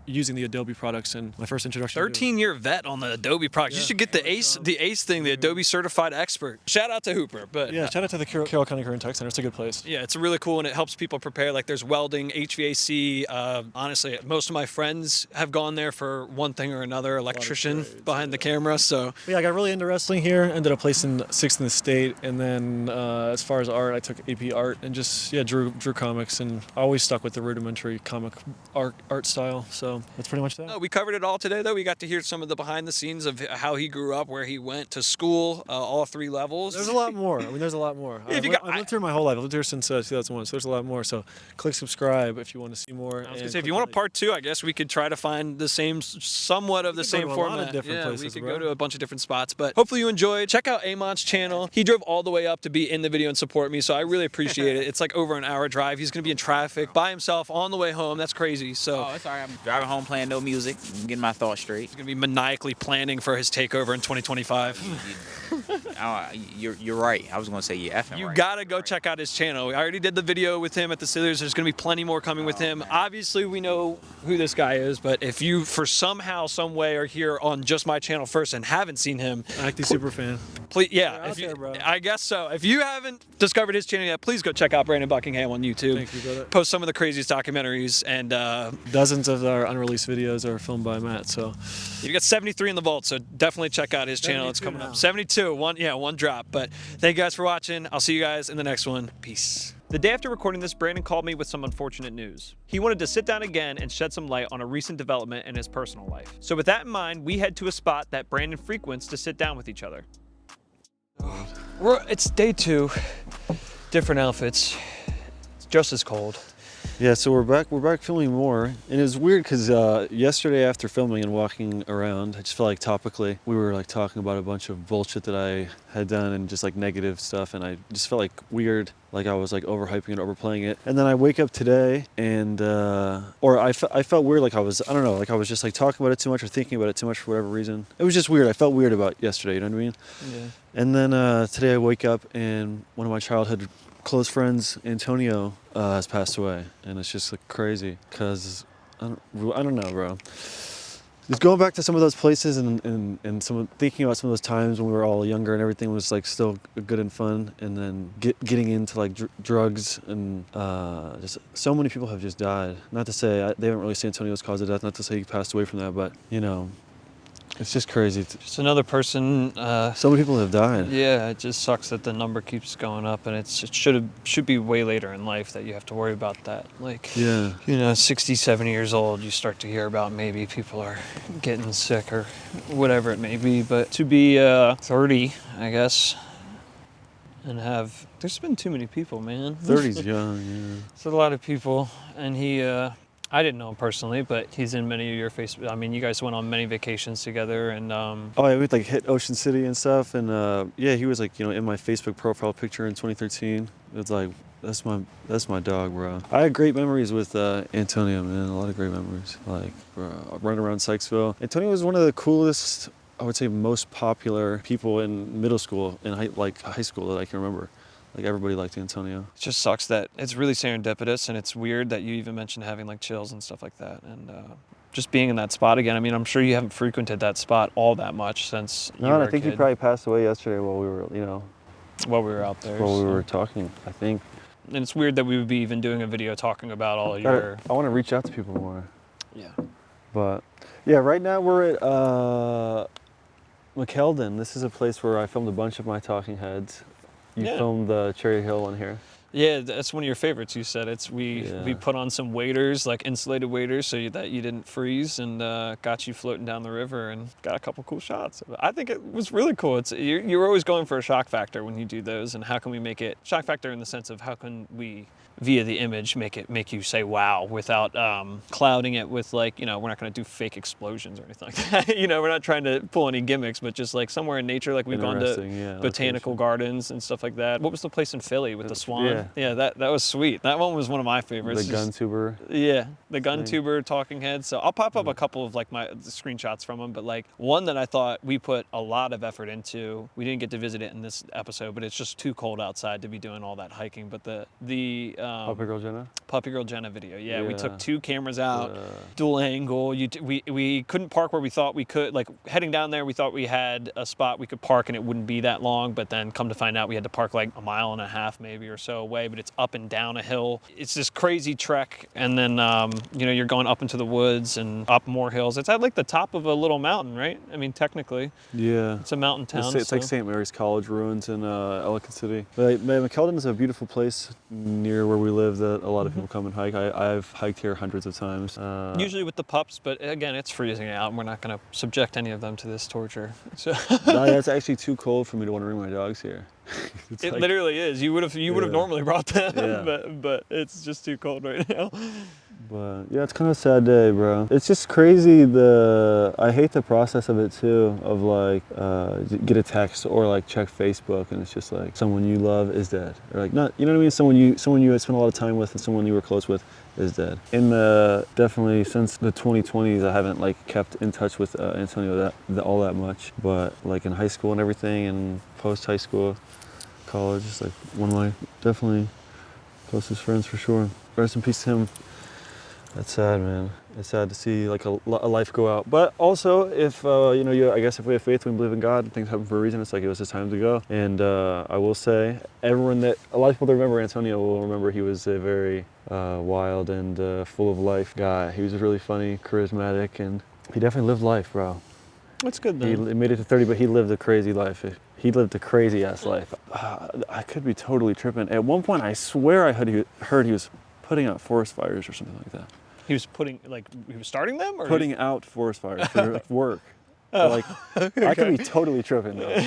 using the Adobe products, and my first introduction. 13-year vet on the Adobe products. You should get the ACE thing, the Adobe Certified Expert. Shout out to Hooper. But Yeah, shout out to the Carroll County Career and Tech Center. It's a good place. yeah, it's really cool, and it helps people prepare. Like there's welding, HVAC. Honestly, most of my friends have gone there for one thing or another. Electrician behind the camera. So But yeah, I got really into wrestling here. Ended up placing 6th in the state, and then as far as art, I took AP art and just drew comics, and I always stuck with the rudimentary comic art style. So that's pretty much that. no, we covered it all today, though. We got to hear some of the behind the scenes of how he grew up, where he went to school, all 3 levels. There's a lot more. I mean, there's a lot more. If you I've lived here my whole life. I've lived here since 2001, so there's a lot more. So click subscribe if you want to see more. I was gonna say, if you want a part 2, I guess we could try to find the same, somewhat of the same go to a lot format. of different places, we could bro. go to a bunch of different spots. But hopefully you enjoyed. Check out Ayeemont's channel. He drove all the way up to be in the video and support me, so I really appreciate it. It's like over an hour drive. He's gonna be in traffic by himself on the way home. That's crazy. So Oh, it's alright. I'm driving home playing no music, getting my thoughts straight. he's gonna be maniacally planning for his takeover in 2025. You're right. I was gonna say you're effing You right. gotta go check out his channel. I already did the video with him at the Steelers. There's gonna be plenty more coming with him. Obviously, we know who this guy is, but if you, for somehow, some way, are here on just my channel first and haven't seen him, Acti super fan. please, You're yeah, out there, bro. I guess so. If you haven't discovered his channel yet, please go check out Brandon Buckingham on YouTube. Thank you, brother. Post some of the craziest documentaries, and Dozens of our unreleased videos are filmed by Matt. So you got 73 in the vault, so definitely check out his channel. It's 72 coming now. up. 72, one drop. But thank you guys for watching. I'll see you guys in the next one. Peace. The day after recording this, Brandon called me with some unfortunate news. He wanted to sit down again and shed some light on a recent development in his personal life. So with that in mind, we head to a spot that Brandon frequents to sit down with each other. It's day 2, different outfits. It's just as cold. Yeah, so we're back filming more, and it was weird because yesterday after filming and walking around, I just felt like topically we were like talking about a bunch of bullshit that I had done and just like negative stuff, and I just felt like weird, like I was like overhyping it, overplaying it. And then I wake up today and I felt weird, like I was just like talking about it too much or thinking about it too much for whatever reason. It was just weird. I felt weird about yesterday, you know what I mean? Yeah. And then today I wake up and one of my childhood close friends, Antonio, has passed away, and it's just like crazy because I don't know, bro. Just going back to some of those places and thinking about some of those times when we were all younger and everything was like still good and fun, and then getting into like drugs and just so many people have just died. Not to say they haven't really seen Antonio's cause of death. Not to say he passed away from that, but it's just crazy. Just another person. So many people have died. Yeah, it just sucks that the number keeps going up, and it should be way later in life that you have to worry about that. Like, Yeah. 60, 70 years old, you start to hear about maybe people are getting sick or whatever it may be. But to be 30, I guess, and there's been too many people, man. 30's young, yeah. It's a lot of people, and he I didn't know him personally, but he's in many of your I mean, you guys went on many vacations together, and Oh, yeah, we like hit Ocean City and stuff, and yeah, he was like, in my Facebook profile picture in 2013. It's like, that's my dog, bro. I had great memories with Antonio, man. A lot of great memories. Like running around Sykesville. Antonio was one of the coolest, I would say, most popular people in middle school and high school that I can remember. Like everybody liked Antonio. it just sucks that it's really serendipitous, and it's weird that you even mentioned having like chills and stuff like that, and just being in that spot again. I mean, I'm sure you haven't frequented that spot all that much since you were No, I a think he kid. probably passed away yesterday while we were, While we were out there. while we so. were talking, I think. And it's weird that we would be even doing a video talking about all your. I want to reach out to people more. Yeah. But yeah, right now we're at McKeldin. This is a place where I filmed a bunch of my talking heads. You Yeah. filmed the Cherry Hill one here. Yeah, that's one of your favorites. You said we Yeah. put on some waders, like insulated waders, so that you didn't freeze, and got you floating down the river, and got a couple cool shots. I think it was really cool. You're always going for a shock factor when you do those, and how can we make it shock factor in the sense of how can we, via the image, make you say wow without clouding it with, like, we're not going to do fake explosions or anything like that. We're not trying to pull any gimmicks, but just like somewhere in nature, like we've gone to Interesting, yeah, botanical location. gardens and stuff like that. What was the place in Philly with the swan? Yeah. That was sweet. That one was one of my favorites. The gun tuber. Yeah, the gun thing. tuber talking head. So I'll pop up a couple of like my screenshots from them, but like one that I thought we put a lot of effort into. We didn't get to visit it in this episode, but it's just too cold outside to be doing all that hiking. But the Puppy Girl Jenna. Puppy Girl Jenna video. Yeah, we took Yeah. 2 cameras out, dual angle. We couldn't park where we thought we could. Like heading down there, we thought we had a spot we could park and it wouldn't be that long. But then come to find out, we had to park like a mile and a half maybe or so away. But it's up and down a hill. It's this crazy trek, and then you're going up into the woods and up more hills. It's at like the top of a little mountain, right? I mean, technically, Yeah. it's a mountain town. It's like so- St. Mary's College ruins in Ellicott City. But McKeldin is a beautiful place near where we live that a lot of people come and hike. I've hiked here hundreds of times. Usually with the pups, but again, it's freezing out, and we're not going to subject any of them to this torture. So No, it's actually too cold for me to want to bring my dogs here. It's it like- literally is. You would have Yeah. normally brought them, Yeah. but it's just too cold right now. But yeah, it's kind of a sad day, bro. It's just crazy. I hate the process of it too. Of like, get a text or like check Facebook, and it's just like someone you love is dead, or like not. You know what I mean? Someone you had spent a lot of time with, and someone you were close with is dead. Definitely since the 2020s, I haven't like kept in touch with Antonio all that much. But like in high school and everything, and post high school, college, it's like one of my definitely closest friends for sure. Rest in peace to him. That's sad, man. It's sad to see like a life go out. But also, if I guess if we have faith, we believe in God, things happen for a reason. It's like it was his time to go. And I will say, a lot of people that remember Antonio will remember he was a very wild and full of life guy. He was really funny, charismatic, and he definitely lived life, bro. That's good He then. made it to 30, but he lived a crazy life. He lived a crazy ass life. I could be totally tripping. At one point, I swear I heard he was putting out forest fires or something like that. He was starting them, or Putting out forest fires for work. But, like, I could be totally tripping though.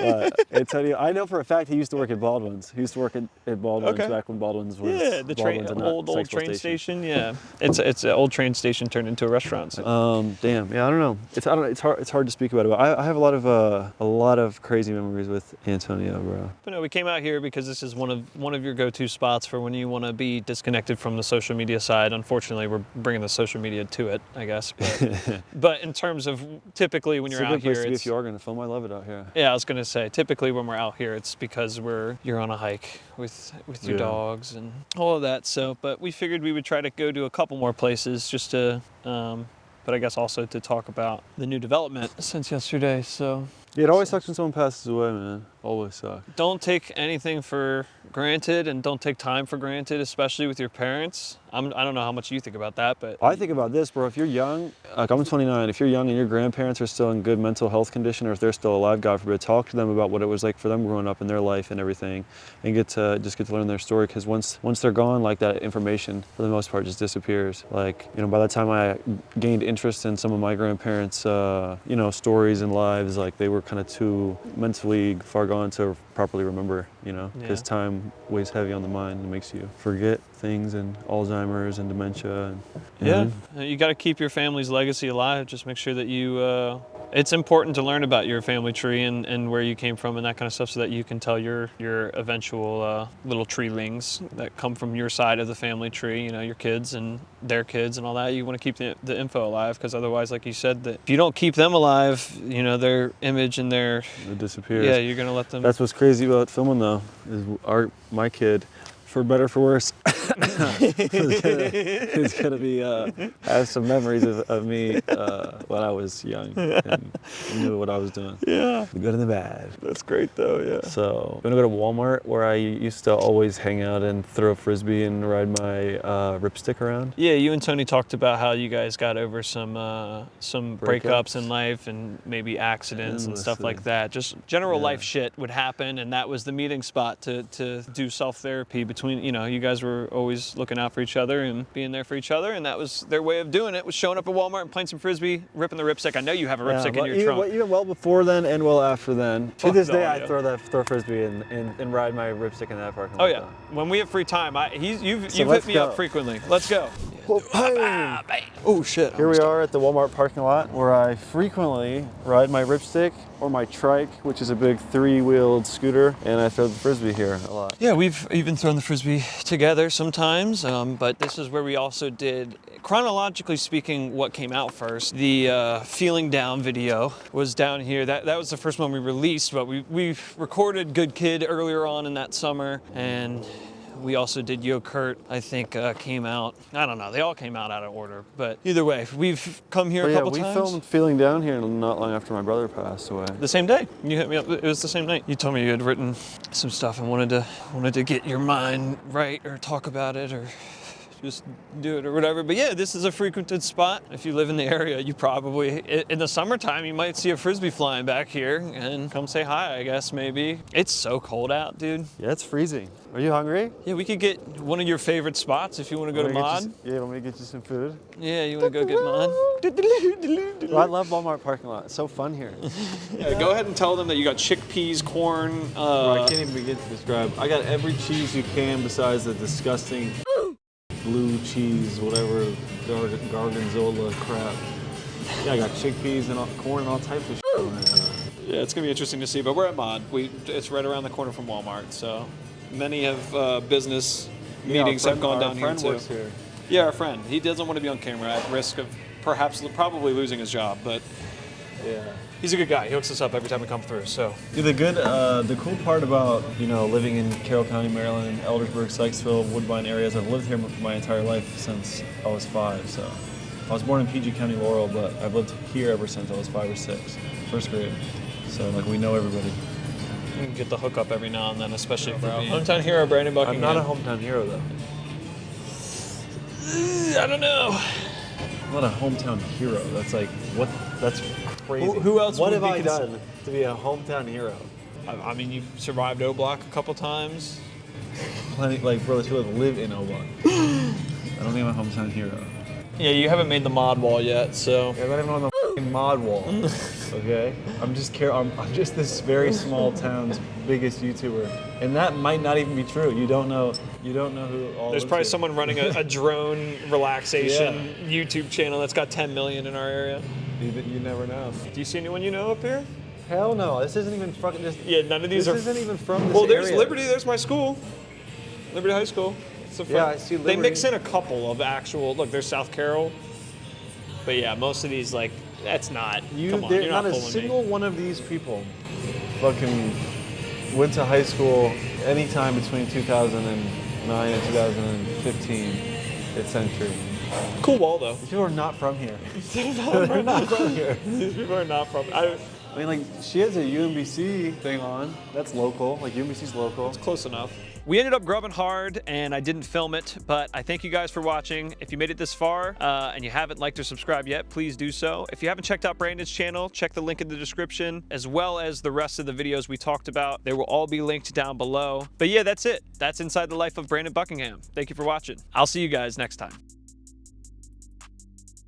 But I know for a fact he used to work at Baldwin's. He used to work at Baldwin's Okay. back when Baldwin's was Yeah, the Baldwin's and not old Sykesville train station. Yeah, it's an old train station turned into a restaurant. So. Damn. Yeah, I don't know. It's hard to speak about it. But I have a lot of crazy memories with Antonio, bro. But no, we came out here because this is one of your go-to spots for when you want to be disconnected from the social media side. Unfortunately, we're bringing the social media to it, I guess. But, but in terms of typically when It's you're a good out place here, to be if you are gonna film. I love it out here. yeah, I was gonna say typically when we're out here, it's because you're on a hike with your Yeah. dogs and all of that. So, but we figured we would try to go to a couple more places just to. But I guess also to talk about the new development since yesterday. So Yeah, it always sucks when someone passes away, man. Always sucks. don't take anything for granted, and don't take time for granted, especially with your parents. I don't know how much you think about that, but I think about this, bro. If you're young, like I'm 29, if you're young and your grandparents are still in good mental health condition, or if they're still alive, God forbid, talk to them about what it was like for them growing up in their life and everything, and get to learn their story. Because once they're gone, like that information for the most part just disappears. Like, by the time I gained interest in some of my grandparents, stories and lives, like they were kind of too mentally far gone to properly remember, you know, because Yeah. time weighs heavy on the mind and makes you forget things, and Alzheimer's and dementia. And, Yeah, you got to keep your family's legacy alive. Just make sure that you, it's important to learn about your family tree and where you came from and that kind of stuff so that you can tell your eventual little treelings that come from your side of the family tree, you know, your kids and their kids and all that. You want to keep the info alive, because otherwise, like you said, that if you don't keep them alive, you know, their image and their, it disappears. yeah, you're going to let them. That's what's crazy about filming though, is my kid, for better or for worse, is gonna be have some memories of me when I was young and knew what I was doing. Yeah. The good and the bad. That's great though, yeah. So I'm gonna go to Walmart, where I used to always hang out and throw a frisbee and ride my ripstick around. Yeah, you and Tony talked about how you guys got over some breakups in life and maybe accidents and stuff like that. Just general life shit would happen, and that was the meeting spot to do self-therapy between, you know, you guys were always looking out for each other and being there for each other, and that was their way of doing it, was showing up at Walmart and playing some frisbee, ripping the ripstick. I know you have a ripstick in your trunk. Even well before then and well after then. To Fuck this no, day, yeah. I throw frisbee and ride my ripstick in that parking Oh lot. yeah, when we have free time, you've So hit let's me go. up frequently. Let's go. Oh shit. Here we are at the Walmart parking lot, where I frequently ride my ripstick or my trike, which is a big 3-wheeled scooter, and I throw the frisbee here a lot. Yeah, we've even thrown the frisbee together sometimes, but this is where we also did, chronologically speaking, what came out first. The Feeling Down video was down here. That was the first one we released, but we recorded Good Kid earlier on in that summer, and we also did Yo Kurt, I think, came out. I don't know, they all came out of order, but either way, we've come here a couple we times. filmed Feeling Down here not long after my brother passed away. The same day. You hit me up. It was the same night. You told me you had written some stuff and wanted to get your mind right or talk about it or just do it or whatever. But yeah, this is a frequented spot. If you live in the area, you probably, in the summertime, you might see a frisbee flying back here and come say hi, I guess, maybe. It's so cold out, dude. Yeah, it's freezing. Are you hungry? Yeah, we could get one of your favorite spots if you want to go to Mod. Yeah, want me to get you some food? Yeah, you want to go get Mod? Well, I love Walmart parking lot. It's so fun here. Yeah, go ahead and tell them that you got chickpeas, corn. I can't even begin to describe. I got every cheese you can besides the disgusting blue cheese, whatever, Gargonzola crap. Yeah, I got chickpeas and corn and all types of shit on it. Yeah, it's gonna be interesting to see, but we're at Mod. It's right around the corner from Walmart, so many of business meetings have gone down here too. Works here. Yeah, our friend. He doesn't want to be on camera at risk of probably losing his job, but Yeah. he's a good guy. He hooks us up every time we come through. So Yeah, the cool part about, you know, living in Carroll County, Maryland, Eldersburg, Sykesville, Woodbine areas, I've lived here my entire life since I was 5. So I was born in PG County, Laurel, but I've lived here ever since I was 5 or 6, first grade. So like we know everybody. you can get the hookup every now and then, especially for hometown hero Brandon Buckingham. I'm not a hometown hero though. I don't know. I'm not a hometown hero. That's like what? That's crazy. Who else What would have be I cons- done to be a hometown hero? I mean, you've survived O-Block a couple times. Plenty, like brothers who live in Oakland. I don't think I'm a hometown hero. Yeah, you haven't made the mod wall yet, so. Yeah, I'm not even on the f***ing mod wall. Okay, I'm just this very small town's biggest YouTuber, and that might not even be true. You don't know who all. There's lives probably here. someone running a drone relaxation YouTube channel that's got 10 million in our area. You never know. Do you see anyone you know up here? Hell no. This isn't even fucking. Yeah, none of these This are. isn't even from this Well, there's area. Liberty. There's my school, Liberty High School. It's a Yeah, I see They Liberty. mix in a couple of actual. Look, there's South Carroll, but yeah, most of these like that's not. Come on, you're not not a fooling single one of these people fucking went to high school anytime between 2009 and 2015. It's century. me. Cool wall though. These people are not from here. They're not from here. These people are not from. I mean, like, she has a UMBC thing on. That's local. Like, UMBC's local. Close enough. We ended up grubbing hard and I didn't film it, but I thank you guys for watching. If you made it this far and you haven't liked or subscribed yet, please do so. If you haven't checked out Brandon's channel, check the link in the description, as well as the rest of the videos we talked about. They will all be linked down below. But yeah, that's it. That's Inside the Life of Brandon Buckingham. Thank you for watching. I'll see you guys next time.